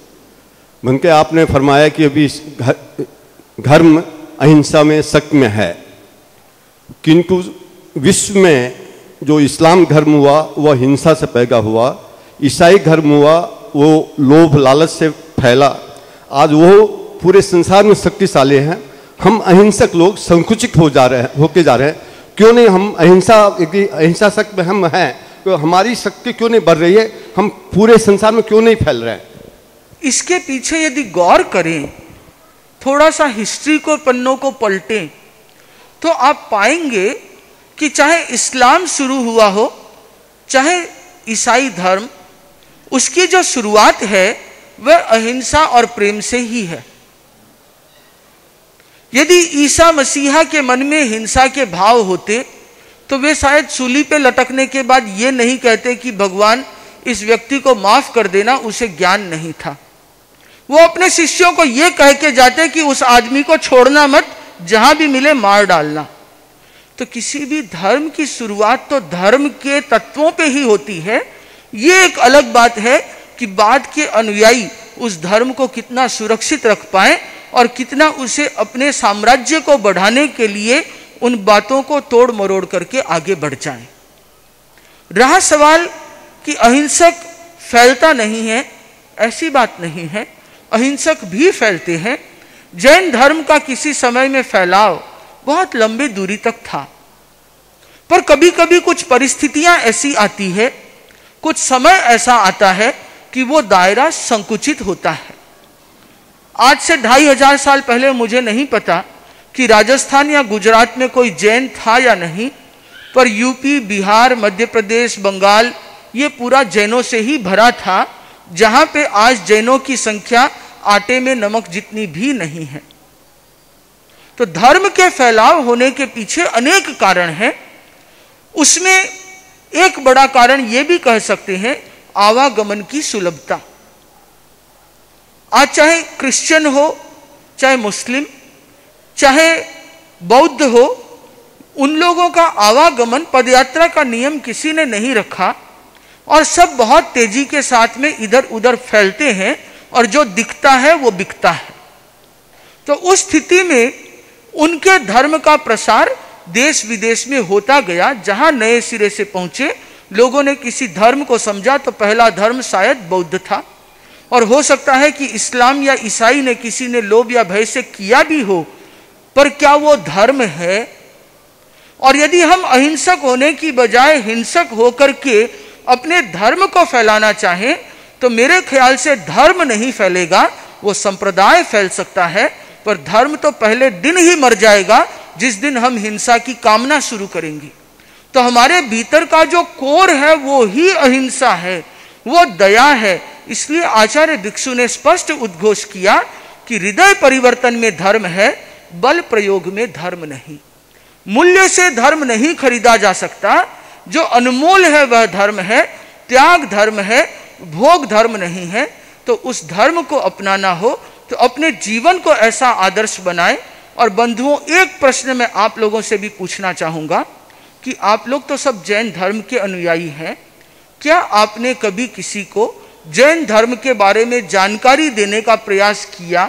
बनके आपने फरमाया कि अभी धर्म अहिंसा में शक में है, किंतु विश्व में जो इस्लाम धर्म हुआ वह हिंसा से पैदा हुआ, ईसाई धर्म हुआ वो लोभ लालच से फैला, आज वो पूरे संसार में शक्तिशाली हैं। हम अहिंसक लोग संकुचित होके जा रहे हैं। क्यों नहीं हम अहिंसा शक्ति में हम हैं, तो हमारी शक्ति क्यों नहीं बढ़ रही है? हम पूरे संसार में क्यों नहीं फैल रहे हैं? इसके पीछे यदि गौर करें, थोड़ा सा हिस्ट्री को, पन्नों को पलटें, तो आप पाएंगे कि चाहे इस्लाम शुरू हुआ हो, चाहे ईसाई धर्म, उसकी जो शुरुआत है वह अहिंसा और प्रेम से ही है। यदि ईसा मसीहा के मन में हिंसा के भाव होते तो वे शायद सूली पे लटकने के बाद ये नहीं कहते कि भगवान इस व्यक्ति को माफ कर देना, उसे ज्ञान नहीं था। वो अपने शिष्यों को ये कह के जाते कि उस आदमी को छोड़ना मत, जहां भी मिले मार डालना। तो किसी भी धर्म की शुरुआत तो धर्म के तत्वों पे ही होती है। ये एक अलग बात है कि बाद के अनुयायी उस धर्म को कितना सुरक्षित रख पाए और कितना उसे अपने साम्राज्य को बढ़ाने के लिए उन बातों को तोड़ मरोड़ करके आगे बढ़ जाएं। रहा सवाल कि अहिंसक फैलता नहीं है, ऐसी बात नहीं है, अहिंसक भी फैलते हैं। जैन धर्म का किसी समय में फैलाव बहुत लंबी दूरी तक था, पर कभी कभी कुछ परिस्थितियां ऐसी आती है, कुछ समय ऐसा आता है कि वो दायरा संकुचित होता है। आज से 2500 साल पहले मुझे नहीं पता कि राजस्थान या गुजरात में कोई जैन था या नहीं, पर यूपी, बिहार, मध्य प्रदेश, बंगाल ये पूरा जैनों से ही भरा था, जहां पे आज जैनों की संख्या आटे में नमक जितनी भी नहीं है। तो धर्म के फैलाव होने के पीछे अनेक कारण हैं। उसमें एक बड़ा कारण यह भी कह सकते हैं आवागमन की सुलभता। आज चाहे क्रिश्चियन हो, चाहे मुस्लिम, चाहे बौद्ध हो, उन लोगों का आवागमन, पदयात्रा का नियम किसी ने नहीं रखा और सब बहुत तेजी के साथ में इधर उधर फैलते हैं और जो दिखता है वो बिकता है। तो उस स्थिति में उनके धर्म का प्रसार देश विदेश में होता गया। जहां नए सिरे से पहुंचे, लोगों ने किसी धर्म को समझा तो पहला धर्म शायद बौद्ध था, और हो सकता है कि इस्लाम या ईसाई ने किसी ने लोभ या भय से किया भी हो, पर क्या वो धर्म है? और यदि हम अहिंसक होने की बजाय हिंसक होकर के अपने धर्म को फैलाना चाहें, तो मेरे ख्याल से धर्म नहीं फैलेगा, वो संप्रदाय फैल सकता है, पर धर्म तो पहले दिन ही मर जाएगा जिस दिन हम हिंसा की कामना शुरू करेंगे। तो हमारे भीतर का जो कोर है वो ही अहिंसा है, वो दया है। इसलिए आचार्य भिक्षु ने स्पष्ट उद्घोष किया कि हृदय परिवर्तन में धर्म है, बल प्रयोग में धर्म नहीं। मूल्य से धर्म नहीं खरीदा जा सकता, जो अनमोल है वह धर्म है, त्याग धर्म है, भोग धर्म नहीं है। तो उस धर्म को अपनाना हो तो अपने जीवन को ऐसा आदर्श बनाएं। और बंधुओं, एक प्रश्न मैं आप लोगों से भी पूछना चाहूंगा कि आप लोग तो सब जैन धर्म के अनुयायी हैं, क्या आपने कभी किसी को जैन धर्म के बारे में जानकारी देने का प्रयास किया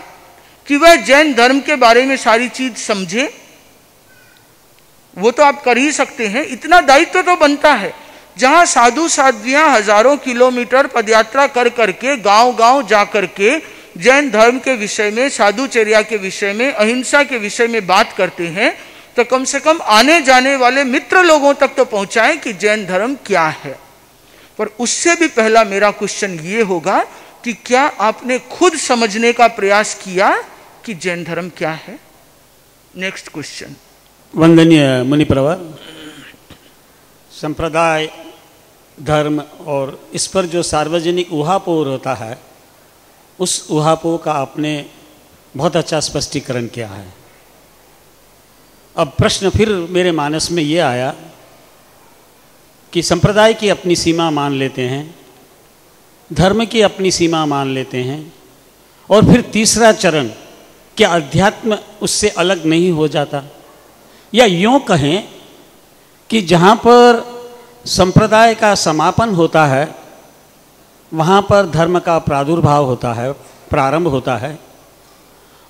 कि वह जैन धर्म के बारे में सारी चीज समझे? वो तो आप कर ही सकते हैं, इतना दायित्व तो बनता है। जहां साधु साध्वियां हजारों किलोमीटर पदयात्रा कर करके गांव गांव जा करके जैन धर्म के विषय में, साधुचर्या के विषय में, अहिंसा के विषय में बात करते हैं, तो कम से कम आने जाने वाले मित्र लोगों तक तो पहुंचाएं कि जैन धर्म क्या है। पर उससे भी पहला मेरा क्वेश्चन ये होगा कि क्या आपने खुद समझने का प्रयास किया कि जैन धर्म क्या है? Next question. वंदनीय मुनिप्रवर, संप्रदाय, धर्म और इस पर जो सार्वजनिक ऊहापोह होता है, उस ऊहापोह का आपने बहुत अच्छा स्पष्टीकरण किया है। अब प्रश्न फिर मेरे मानस में ये आया कि संप्रदाय की अपनी सीमा मान लेते हैं, धर्म की अपनी सीमा मान लेते हैं, और फिर तीसरा चरण, क्या अध्यात्म उससे अलग नहीं हो जाता? या यूँ कहें कि जहाँ पर संप्रदाय का समापन होता है वहाँ पर धर्म का प्रादुर्भाव होता है, प्रारंभ होता है,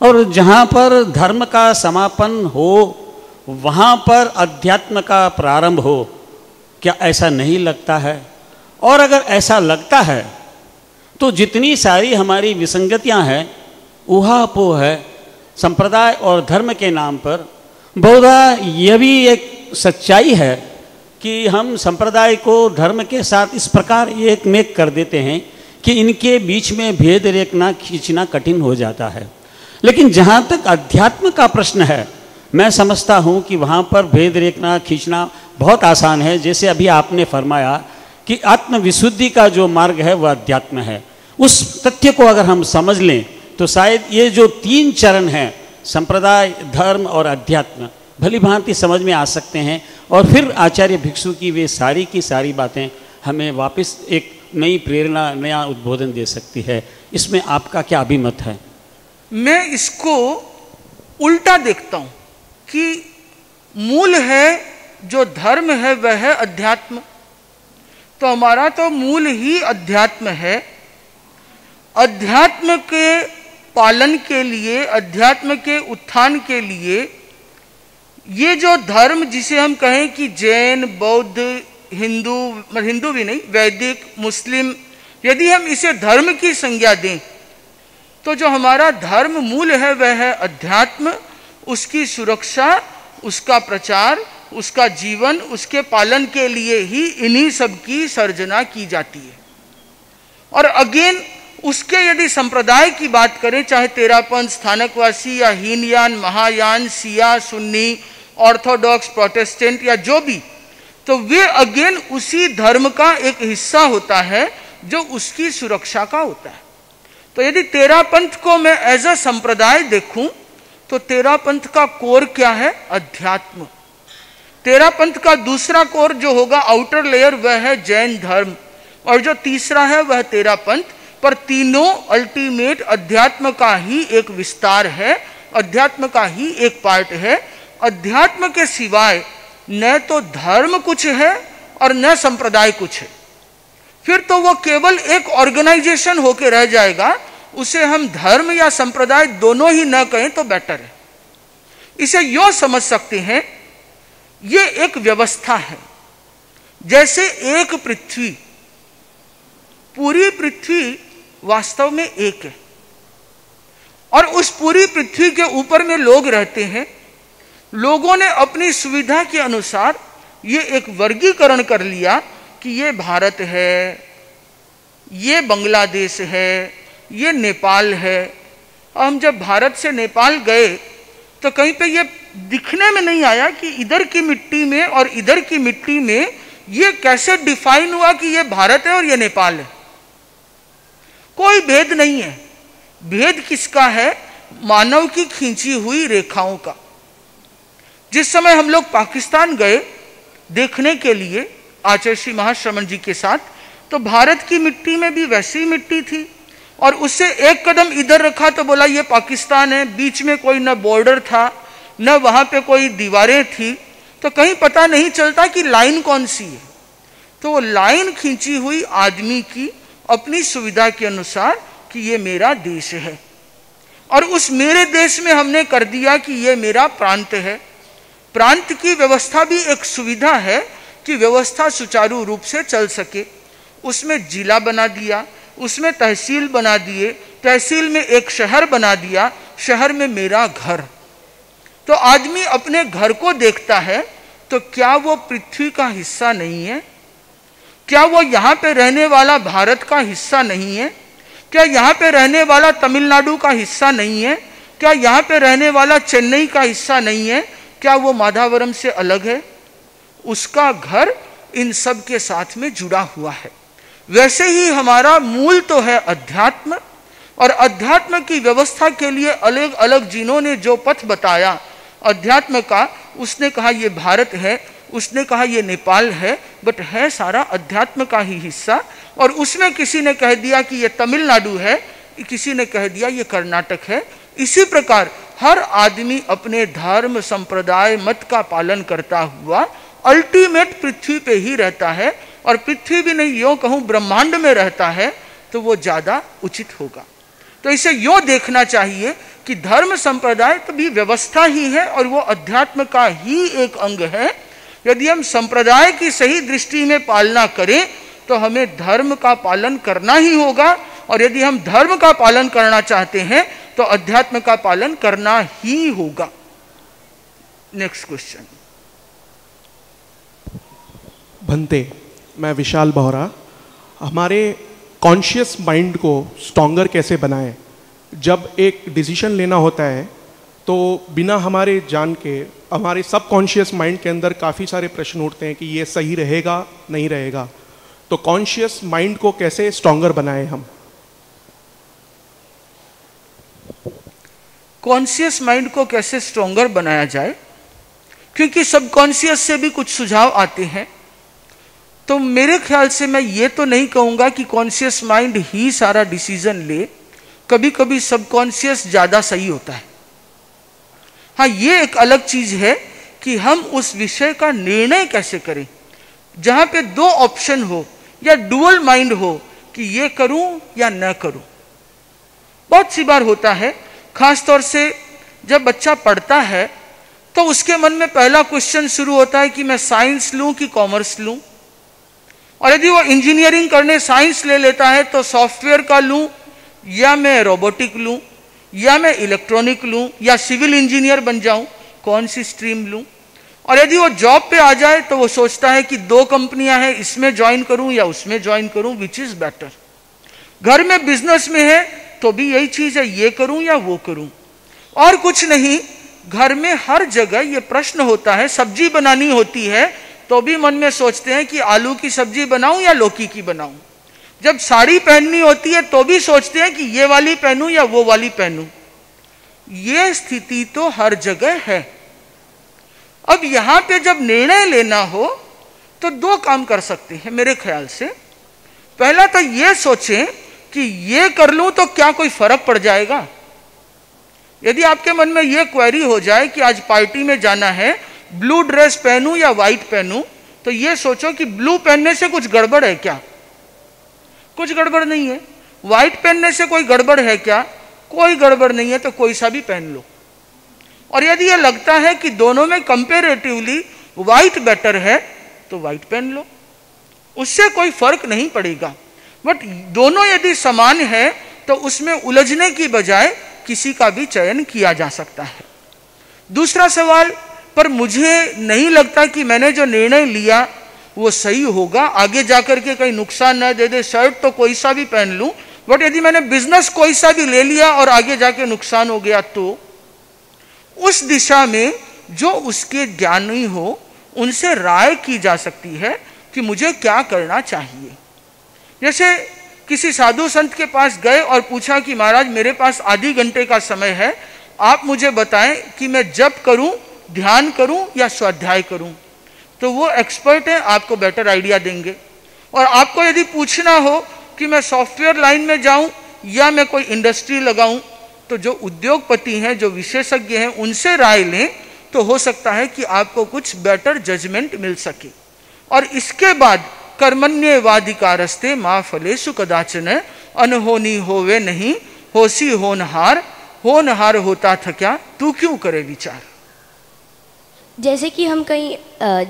और जहाँ पर धर्म का समापन हो वहाँ पर अध्यात्म का प्रारंभ हो, क्या ऐसा नहीं लगता है? और अगर ऐसा लगता है तो जितनी सारी हमारी विसंगतियाँ हैं, ऊहापोह है संप्रदाय और धर्म के नाम पर, बहुधा यह भी एक सच्चाई है कि हम संप्रदाय को धर्म के साथ इस प्रकार एक मेक कर देते हैं कि इनके बीच में भेद रेखना खींचना कठिन हो जाता है। लेकिन जहाँ तक अध्यात्म का प्रश्न है, मैं समझता हूँ कि वहाँ पर भेद रेखना खींचना बहुत आसान है। जैसे अभी आपने फरमाया कि आत्मविशुद्धि का जो मार्ग है वह अध्यात्म है। उस तथ्य को अगर हम समझ लें तो शायद ये जो 3 चरण हैं, संप्रदाय, धर्म और अध्यात्म, भली भांति समझ में आ सकते हैं, और फिर आचार्य भिक्षु की वे सारी की सारी बातें हमें वापस एक नई प्रेरणा, नया उद्बोधन दे सकती है। इसमें आपका क्या अभिमत है? मैं इसको उल्टा देखता हूं कि मूल है, जो धर्म है वह है अध्यात्म, तो हमारा तो मूल ही अध्यात्म है। अध्यात्म के पालन के लिए, अध्यात्म के उत्थान के लिए ये जो धर्म जिसे हम कहें कि जैन, बौद्ध, हिंदू भी नहीं, वैदिक, मुस्लिम, यदि हम इसे धर्म की संज्ञा दें तो जो हमारा धर्म मूल है वह है अध्यात्म, उसकी सुरक्षा, उसका प्रचार, उसका जीवन, उसके पालन के लिए ही इन्हीं सब की सर्जना की जाती है। और अगेन उसके यदि संप्रदाय की बात करें, चाहे तेरापंथ, स्थानकवासी या हीनयान, महायान, सिया, सुन्नी, ऑर्थोडॉक्स, प्रोटेस्टेंट या जो भी, तो वे अगेन उसी धर्म का एक हिस्सा होता है जो उसकी सुरक्षा का होता है। तो यदि तेरापंथ को मैं एज अ संप्रदाय देखूं तो तेरापंथ का कोर क्या है? अध्यात्म। तेरापंथ का दूसरा कोर जो होगा, आउटर लेयर, वह है जैन धर्म, और जो तीसरा है वह तेरापंथ। पर तीनों अल्टीमेट अध्यात्म का ही एक विस्तार है, अध्यात्म का ही एक पार्ट है। अध्यात्म के सिवाय न तो धर्म कुछ है और न संप्रदाय कुछ है, फिर तो वो केवल एक ऑर्गेनाइजेशन होके रह जाएगा। उसे हम धर्म या संप्रदाय दोनों ही न कहें तो बेटर है। इसे यूं समझ सकते हैं, ये एक व्यवस्था है। जैसे एक पृथ्वी, पूरी पृथ्वी वास्तव में एक है और उस पूरी पृथ्वी के ऊपर में लोग रहते हैं। लोगों ने अपनी सुविधा के अनुसार ये एक वर्गीकरण कर लिया कि ये भारत है, ये बांग्लादेश है, ये नेपाल है। हम जब भारत से नेपाल गए तो कहीं पे ये दिखने में नहीं आया कि इधर की मिट्टी में और इधर की मिट्टी में ये कैसे डिफाइन हुआ कि ये भारत है और ये नेपाल है। कोई भेद नहीं है। भेद किसका है? मानव की खींची हुई रेखाओं का। जिस समय हम लोग पाकिस्तान गए देखने के लिए आचार्य श्री महाश्रमण जी के साथ, तो भारत की मिट्टी में भी वैसी मिट्टी थी और उससे एक कदम इधर रखा तो बोला ये पाकिस्तान है। बीच में कोई न बॉर्डर था न वहां पे कोई दीवारें थी, तो कहीं पता नहीं चलता कि लाइन कौन सी है। तो वो लाइन खींची हुई आदमी की अपनी सुविधा के अनुसार कि ये मेरा देश है, और उस मेरे देश में हमने कर दिया कि ये मेरा प्रांत है। प्रांत की व्यवस्था भी एक सुविधा है कि व्यवस्था सुचारू रूप से चल सके। उसमें जिला बना दिया, उसमें तहसील बना दिए, तहसील में एक शहर बना दिया, शहर में मेरा घर। तो आदमी अपने घर को देखता है तो क्या वो पृथ्वी का हिस्सा नहीं है? क्या वो यहाँ पे रहने वाला भारत का हिस्सा नहीं है? क्या यहाँ पे रहने वाला तमिलनाडु का हिस्सा नहीं है? क्या यहाँ पे रहने वाला चेन्नई का हिस्सा नहीं है? क्या वो माधवरम से अलग है? उसका घर इन सब के साथ में जुड़ा हुआ है। वैसे ही हमारा मूल तो है अध्यात्म, और अध्यात्म की व्यवस्था के लिए अलग अलग जिन्होंने जो पथ बताया अध्यात्म का, उसने कहा ये भारत है, उसने कहा ये नेपाल है, बट है सारा अध्यात्म का ही हिस्सा। और उसमें किसी ने कह दिया कि ये तमिलनाडु है, किसी ने कह दिया ये कर्नाटक है। इसी प्रकार हर आदमी अपने धर्म, संप्रदाय, मत का पालन करता हुआ अल्टीमेट पृथ्वी पे ही रहता है, और पृथ्वी भी नहीं, यूं कहूं ब्रह्मांड में रहता है तो वो ज्यादा उचित होगा। तो इसे यूं देखना चाहिए कि धर्म संप्रदाय तो भी व्यवस्था ही है और वो अध्यात्म का ही एक अंग है। यदि हम संप्रदाय की सही दृष्टि में पालना करें तो हमें धर्म का पालन करना ही होगा, और यदि हम धर्म का पालन करना चाहते हैं तो अध्यात्म का पालन करना ही होगा। Next question. भंते, मैं विशाल बोहरा। हमारे कॉन्शियस माइंड को स्ट्रॉन्गर कैसे बनाएं? जब एक डिसीजन लेना होता है तो बिना हमारे जान के हमारे सब कॉन्शियस माइंड के अंदर काफ़ी सारे प्रश्न उठते हैं कि ये सही रहेगा नहीं रहेगा। तो कॉन्शियस माइंड को कैसे स्ट्रॉन्गर बनाएं हम? कॉन्शियस माइंड को कैसे स्ट्रॉन्गर बनाया जाए, क्योंकि सबकॉन्शियस से भी कुछ सुझाव आते हैं। तो मेरे ख्याल से मैं ये तो नहीं कहूँगा कि कॉन्शियस माइंड ही सारा डिसीजन ले, कभी कभी सबकॉन्शियस ज़्यादा सही होता है। हाँ, ये एक अलग चीज़ है कि हम उस विषय का निर्णय कैसे करें, जहाँ पे दो ऑप्शन हो या डुअल माइंड हो कि ये करूँ या न करूँ। बहुत सी बार होता है, खासतौर से जब बच्चा पढ़ता है तो उसके मन में पहला क्वेश्चन शुरू होता है कि मैं साइंस लूँ कि कॉमर्स लूँ। और यदि वो इंजीनियरिंग करने साइंस ले लेता है तो सॉफ्टवेयर का लूं या मैं रोबोटिक लूं या मैं इलेक्ट्रॉनिक लूं या सिविल इंजीनियर बन जाऊं, कौन सी स्ट्रीम लूं। और यदि वो जॉब पे आ जाए तो वो सोचता है कि 2 कंपनियां हैं, इसमें ज्वाइन करूं या उसमें ज्वाइन करूं, विच इज बेटर। घर में बिजनेस में है तो भी यही चीज है, ये करूं या वो करूं, और कुछ नहीं। घर में हर जगह ये प्रश्न होता है। सब्जी बनानी होती है तो भी मन में सोचते हैं कि आलू की सब्जी बनाऊं या लौकी की बनाऊं। जब साड़ी पहननी होती है तो भी सोचते हैं कि ये वाली पहनूं या वो वाली पहनूं। ये स्थिति तो हर जगह है। अब यहां पे जब निर्णय लेना हो तो 2 काम कर सकते हैं मेरे ख्याल से। पहला तो ये सोचें कि ये कर लूं तो क्या कोई फर्क पड़ जाएगा। यदि आपके मन में यह क्वेरी हो जाए कि आज पार्टी में जाना है, ब्लू ड्रेस पहनूं या व्हाइट पहनूं, तो यह सोचो कि ब्लू पहनने से कुछ गड़बड़ है क्या? कुछ गड़बड़ नहीं है। व्हाइट पहनने से कोई गड़बड़ है क्या? कोई गड़बड़ नहीं है, तो कोई सा भी पहन लो। और यदि यह लगता है कि दोनों में कंपेरेटिवली व्हाइट बेटर है तो व्हाइट पहन लो, उससे कोई फर्क नहीं पड़ेगा। बट दोनों यदि समान है तो उसमें उलझने की बजाय किसी का भी चयन किया जा सकता है। दूसरा सवाल, पर मुझे नहीं लगता कि मैंने जो निर्णय लिया वो सही होगा, आगे जाकर के कहीं नुकसान न दे दे। शर्ट तो कोई सा भी पहन लूं, बट यदि मैंने बिजनेस कोई सा भी ले लिया और आगे जाके नुकसान हो गया तो उस दिशा में जो उसके ज्ञानी हो उनसे राय की जा सकती है कि मुझे क्या करना चाहिए। जैसे किसी साधु संत के पास गए और पूछा कि महाराज मेरे पास आधी घंटे का समय है, आप मुझे बताएं कि मैं जप करूं, ध्यान करूं या स्वाध्याय करूं। तो वो एक्सपर्ट है, आपको बेटर आइडिया देंगे। और आपको यदि पूछना हो कि मैं सॉफ्टवेयर लाइन में जाऊं या मैं कोई इंडस्ट्री लगाऊं, तो जो उद्योगपति हैं, जो विशेषज्ञ हैं, उनसे राय लें तो हो सकता है कि आपको कुछ बेटर जजमेंट मिल सके। और इसके बाद कर्मण्येवाधिकारस्ते मा फलेषु कदाचन, अनहोनी होवे नहीं, होसी होनहार, होनहार होता था क्या, तू क्यों करे विचार। जैसे कि हम कहीं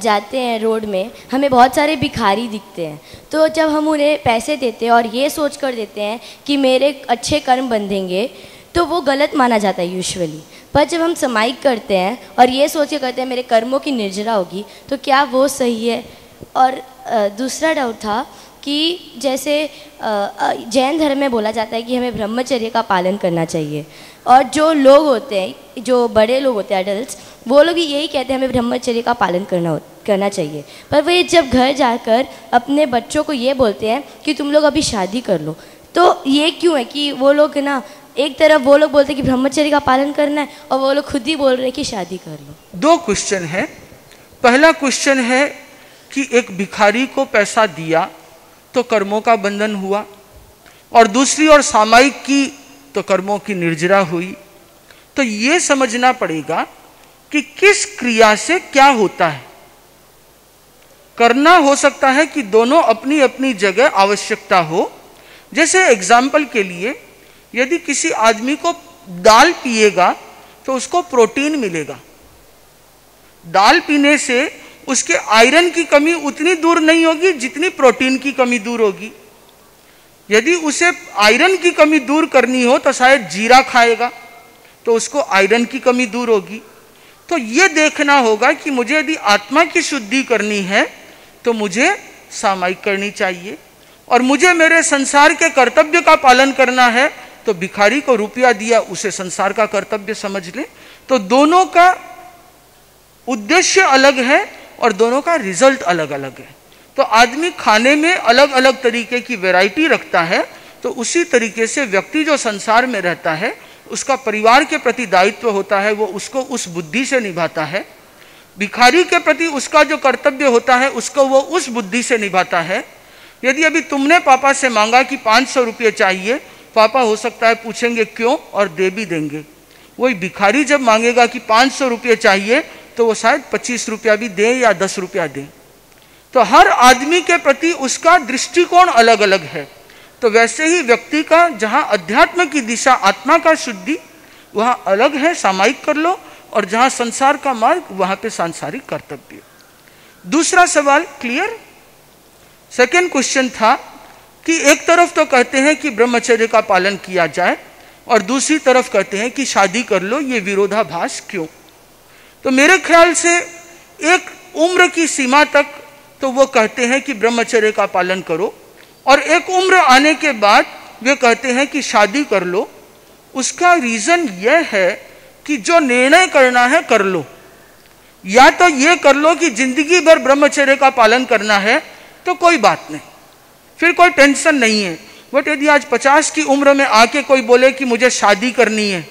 जाते हैं रोड में, हमें बहुत सारे भिखारी दिखते हैं, तो जब हम उन्हें पैसे देते हैं और ये सोच कर देते हैं कि मेरे अच्छे कर्म बंधेंगे, तो वो गलत माना जाता है यूजुअली। पर जब हम समाइक करते हैं और ये सोच के करते हैं मेरे कर्मों की निर्जरा होगी, तो क्या वो सही है। और दूसरा डाउट था कि जैसे जैन धर्म में बोला जाता है कि हमें ब्रह्मचर्य का पालन करना चाहिए, और जो लोग होते हैं, जो बड़े लोग होते हैं एडल्ट्स, वो लोग भी यही कहते हैं हमें ब्रह्मचर्य का पालन करना चाहिए। पर वे जब घर जाकर अपने बच्चों को ये बोलते हैं कि तुम लोग अभी शादी कर लो, तो ये क्यों है कि वो लोग ना, एक तरफ वो लोग बोलते हैं कि ब्रह्मचर्य का पालन करना है और वो लोग खुद ही बोल रहे हैं कि शादी कर लो। 2 क्वेश्चन है। पहला क्वेश्चन है कि एक भिखारी को पैसा दिया तो कर्मों का बंधन हुआ, और दूसरी ओर सामायिक की तो कर्मों की निर्जरा हुई। तो ये समझना पड़ेगा कि किस क्रिया से क्या होता है। करना हो सकता है कि दोनों अपनी अपनी जगह आवश्यकता हो। जैसे एग्जाम्पल के लिए, यदि किसी आदमी को दाल पिएगा तो उसको प्रोटीन मिलेगा। दाल पीने से उसके आयरन की कमी उतनी दूर नहीं होगी जितनी प्रोटीन की कमी दूर होगी। यदि उसे आयरन की कमी दूर करनी हो तो शायद जीरा खाएगा, तो उसको आयरन की कमी दूर होगी। तो यह देखना होगा कि मुझे यदि आत्मा की शुद्धि करनी है तो मुझे सामायिक करनी चाहिए, और मुझे मेरे संसार के कर्तव्य का पालन करना है तो भिखारी को रुपया दिया, उसे संसार का कर्तव्य समझ ले। तो दोनों का उद्देश्य अलग है और दोनों का रिजल्ट अलग अलग है। तो आदमी खाने में अलग अलग तरीके की वैरायटी रखता है, तो उसी तरीके से व्यक्ति जो संसार में रहता है उसका परिवार के प्रति दायित्व होता है, वो उसको उस बुद्धि से निभाता है। भिखारी के प्रति उसका जो कर्तव्य होता है उसको वो उस बुद्धि से निभाता है। यदि अभी तुमने पापा से मांगा कि 500 रुपये चाहिए, पापा हो सकता है पूछेंगे क्यों, और दे भी देंगे। वही भिखारी जब मांगेगा कि 500 रुपये चाहिए तो वो शायद 25 रुपया भी दे या 10 रुपया दे। तो हर आदमी के प्रति उसका दृष्टिकोण अलग अलग है। तो वैसे ही व्यक्ति का जहाँ अध्यात्म की दिशा, आत्मा का शुद्धि, वहाँ अलग है, सामायिक कर लो, और जहाँ संसार का मार्ग वहाँ पे सांसारिक कर्तव्य। दूसरा सवाल क्लियर। सेकंड क्वेश्चन था कि एक तरफ तो कहते हैं कि ब्रह्मचर्य का पालन किया जाए और दूसरी तरफ कहते हैं कि शादी कर लो, ये विरोधाभास क्यों? तो मेरे ख्याल से एक उम्र की सीमा तक तो वो कहते हैं कि ब्रह्मचर्य का पालन करो, और एक उम्र आने के बाद वे कहते हैं कि शादी कर लो। उसका रीजन यह है कि जो निर्णय करना है कर लो, या तो ये कर लो कि जिंदगी भर ब्रह्मचर्य का पालन करना है तो कोई बात नहीं, फिर कोई टेंशन नहीं है। बट यदि आज 50 की उम्र में आके कोई बोले कि मुझे शादी करनी है,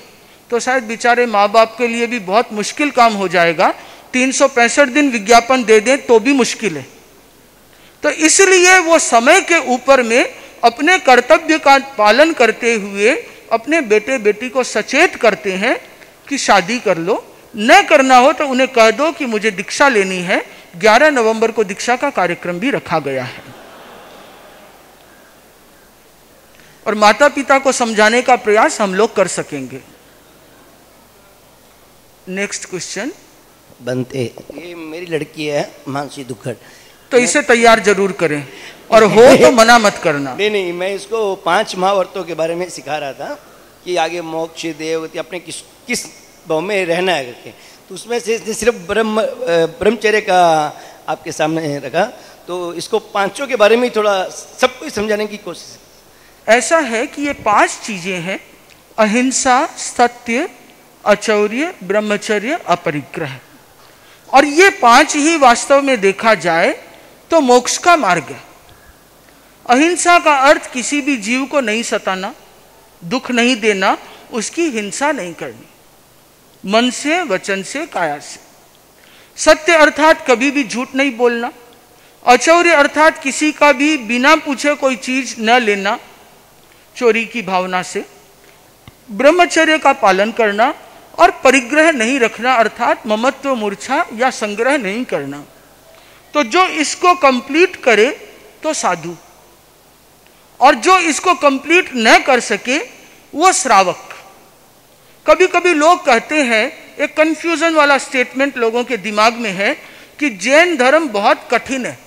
तो शायद बेचारे माँ बाप के लिए भी बहुत मुश्किल काम हो जाएगा। 365 दिन विज्ञापन दे दें तो भी मुश्किल है। तो इसलिए वो समय के ऊपर में अपने कर्तव्य का पालन करते हुए अपने बेटे बेटी को सचेत करते हैं कि शादी कर लो। न करना हो तो उन्हें कह दो कि मुझे दीक्षा लेनी है। 11 नवंबर को दीक्षा का कार्यक्रम भी रखा गया है, और माता पिता को समझाने का प्रयास हम लोग कर सकेंगे। Next question. बनते, ये मेरी लड़की है मानसी दुखड़, तो इसे तैयार जरूर करें, और हो तो मना मत करना। नहीं, मैं इसको 5 महाव्रतों के बारे में सिखा रहा था कि आगे मोक्ष देवगति अपने किस भाव में रहना है करके। तो उसमें से सिर्फ ब्रह्मचर्य का आपके सामने रखा, तो इसको 5 के बारे में थोड़ा सबको समझाने की कोशिश। ऐसा है कि ये 5 चीजें हैं: अहिंसा, सत्य, अचौर्य, ब्रह्मचर्य, अपरिग्रह। और ये 5 ही वास्तव में देखा जाए तो मोक्ष का मार्ग है। अहिंसा का अर्थ किसी भी जीव को नहीं सताना, दुख नहीं देना, उसकी हिंसा नहीं करनी, मन से, वचन से, काया से। सत्य अर्थात कभी भी झूठ नहीं बोलना। अचौर्य अर्थात किसी का भी बिना पूछे कोई चीज न लेना, चोरी की भावना से। ब्रह्मचर्य का पालन करना, और परिग्रह नहीं रखना अर्थात ममत्व, मूर्छा या संग्रह नहीं करना। तो जो इसको कंप्लीट करे तो साधु, और जो इसको कंप्लीट न कर सके वो श्रावक। कभी कभी लोग कहते हैं, एक कंफ्यूजन वाला स्टेटमेंट लोगों के दिमाग में है कि जैन धर्म बहुत कठिन है,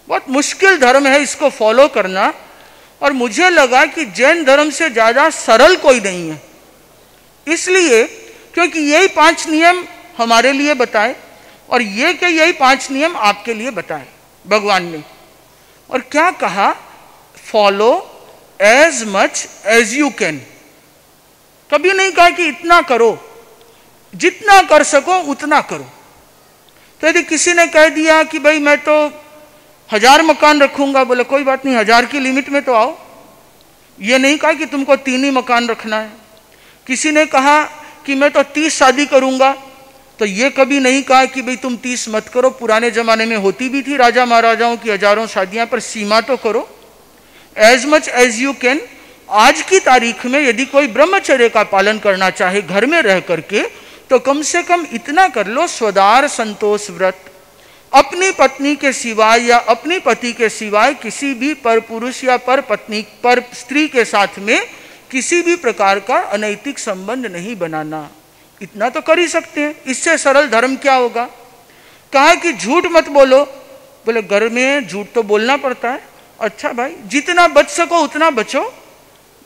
बहुत मुश्किल धर्म है इसको फॉलो करना। और मुझे लगा कि जैन धर्म से ज्यादा सरल कोई नहीं है, इसलिए क्योंकि यही 5 नियम हमारे लिए बताए, और ये कि यही 5 नियम आपके लिए बताए भगवान ने। और क्या कहा? Follow as much as you can. कभी नहीं कहा कि इतना करो, जितना कर सको उतना करो। तो यदि किसी ने कह दिया कि भाई मैं तो 1000 मकान रखूंगा, बोले कोई बात नहीं, 1000 की लिमिट में तो आओ। ये नहीं कहा कि तुमको 3 ही मकान रखना है। किसी ने कहा कि मैं तो 30 शादी करूंगा, तो ये कभी नहीं कहा कि भाई तुम 30 मत करो। पुराने जमाने में होती भी थी राजा महाराजाओं की हजारों शादियां, पर सीमा तो करो। As much as you can. आज की तारीख में यदि कोई ब्रह्मचर्य का पालन करना चाहे घर में रह करके, तो कम से कम इतना कर लो, स्वदार संतोष व्रत। अपनी पत्नी के सिवाय या अपनी पति के सिवाय किसी भी पर पुरुष या पर पत्नी, पर स्त्री के साथ में किसी भी प्रकार का अनैतिक संबंध नहीं बनाना। इतना तो कर ही सकते हैं, इससे सरल धर्म क्या होगा? कहा कि झूठ मत बोलो, बोले घर में झूठ तो बोलना पड़ता है। अच्छा भाई, जितना बच सको उतना बचो,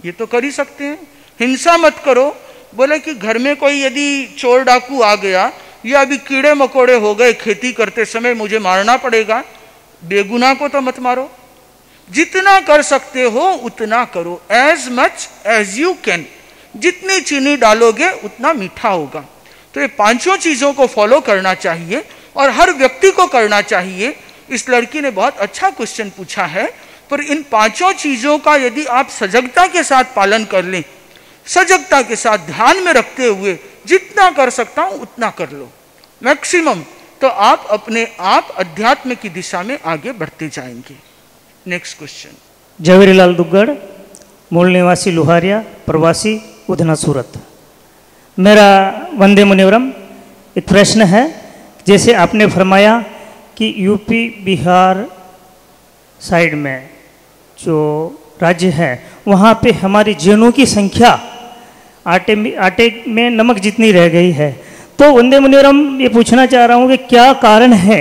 ये तो कर ही सकते हैं। हिंसा मत करो, बोले कि घर में कोई यदि चोर डाकू आ गया या अभी कीड़े मकोड़े हो गए खेती करते समय, मुझे मारना पड़ेगा, बेगुनाह को तो मत मारो। जितना कर सकते हो उतना करो, as much as you can. जितनी चीनी डालोगे उतना मीठा होगा। तो ये 5 चीजों को फॉलो करना चाहिए, और हर व्यक्ति को करना चाहिए। इस लड़की ने बहुत अच्छा क्वेश्चन पूछा है, पर इन 5 चीजों का यदि आप सजगता के साथ पालन कर लें, सजगता के साथ ध्यान में रखते हुए जितना कर सकता हूं उतना कर लो मैक्सिमम, तो आप अपने आप अध्यात्म की दिशा में आगे बढ़ते जाएंगे। Next question. जवेरीलाल दुग्गड़, मूल निवासी लुहारिया, प्रवासी उधना सूरत। मेरा वंदे मुनिवरम एक प्रश्न है। जैसे आपने फरमाया कि यूपी बिहार साइड में जो राज्य है वहाँ पे हमारी जैनों की संख्या आटे में नमक जितनी रह गई है। तो वंदे मुनिवरम ये पूछना चाह रहा हूँ कि क्या कारण है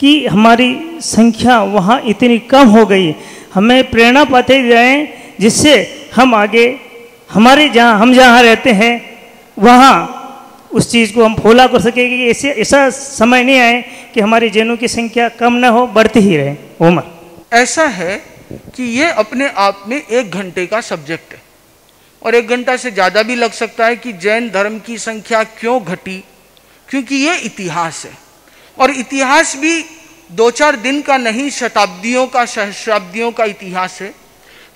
कि हमारी संख्या वहाँ इतनी कम हो गई। हमें प्रेरणा पाते जाएं जिससे हम आगे हमारे हम जहाँ रहते हैं वहाँ उस चीज़ को हम फॉलो कर सकेंगे कि ऐसा समय नहीं आए कि हमारे जैनों की संख्या कम ना हो, बढ़ती ही रहे। उमर ऐसा है कि ये अपने आप में 1 घंटे का सब्जेक्ट है और 1 घंटा से ज़्यादा भी लग सकता है कि जैन धर्म की संख्या क्यों घटी, क्योंकि ये इतिहास है और इतिहास भी 2-4 दिन का नहीं, शताब्दियों का, सहस्राब्दियों का इतिहास है।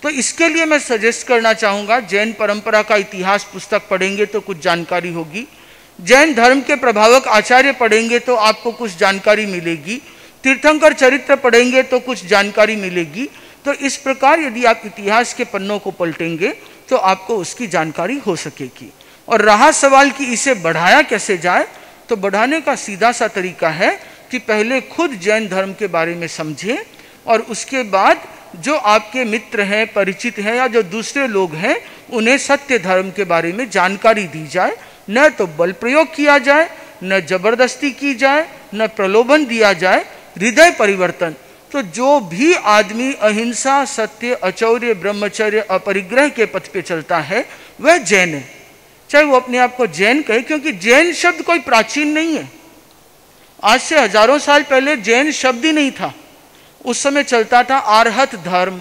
तो इसके लिए मैं सजेस्ट करना चाहूँगा, जैन परंपरा का इतिहास पुस्तक पढ़ेंगे तो कुछ जानकारी होगी, जैन धर्म के प्रभावक आचार्य पढ़ेंगे तो आपको कुछ जानकारी मिलेगी, तीर्थंकर चरित्र पढ़ेंगे तो कुछ जानकारी मिलेगी। तो इस प्रकार यदि आप इतिहास के पन्नों को पलटेंगे तो आपको उसकी जानकारी हो सकेगी। और रहा सवाल कि इसे बढ़ाया कैसे जाए, तो बढ़ाने का सीधा सा तरीका है कि पहले खुद जैन धर्म के बारे में समझें और उसके बाद जो आपके मित्र हैं, परिचित हैं या जो दूसरे लोग हैं उन्हें सत्य धर्म के बारे में जानकारी दी जाए। न तो बल प्रयोग किया जाए, न जबरदस्ती की जाए, न प्रलोभन दिया जाए, हृदय परिवर्तन। तो जो भी आदमी अहिंसा, सत्य, अचौर्य, ब्रह्मचर्य, अपरिग्रह के पथ पे चलता है वह जैन है, चाहे वो अपने आप को जैन कहे, क्योंकि जैन शब्द कोई प्राचीन नहीं है। आज से हजारों साल पहले जैन शब्द ही नहीं था। उस समय चलता था आर्हत धर्म,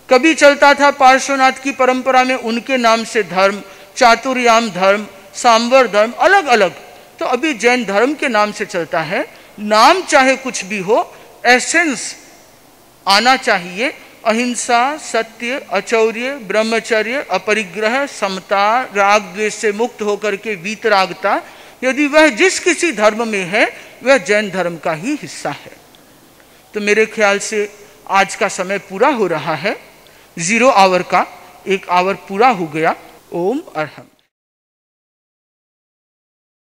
कभी चलता था पार्श्वनाथ की परंपरा में उनके नाम से धर्म, चातुर्याम धर्म, सांवर धर्म, अलग अलग। तो अभी जैन धर्म के नाम से चलता है। नाम चाहे कुछ भी हो, एसेंस आना चाहिए अहिंसा, सत्य, अचौर्य, ब्रह्मचर्य, अपरिग्रह, समता, राग द्वेष से मुक्त होकर के वीतरागता। यदि वह जिस किसी धर्म में है वह जैन धर्म का ही हिस्सा है। तो मेरे ख्याल से आज का समय पूरा हो रहा है, 0 आवर का 1 आवर पूरा हो गया। ओम अरहम।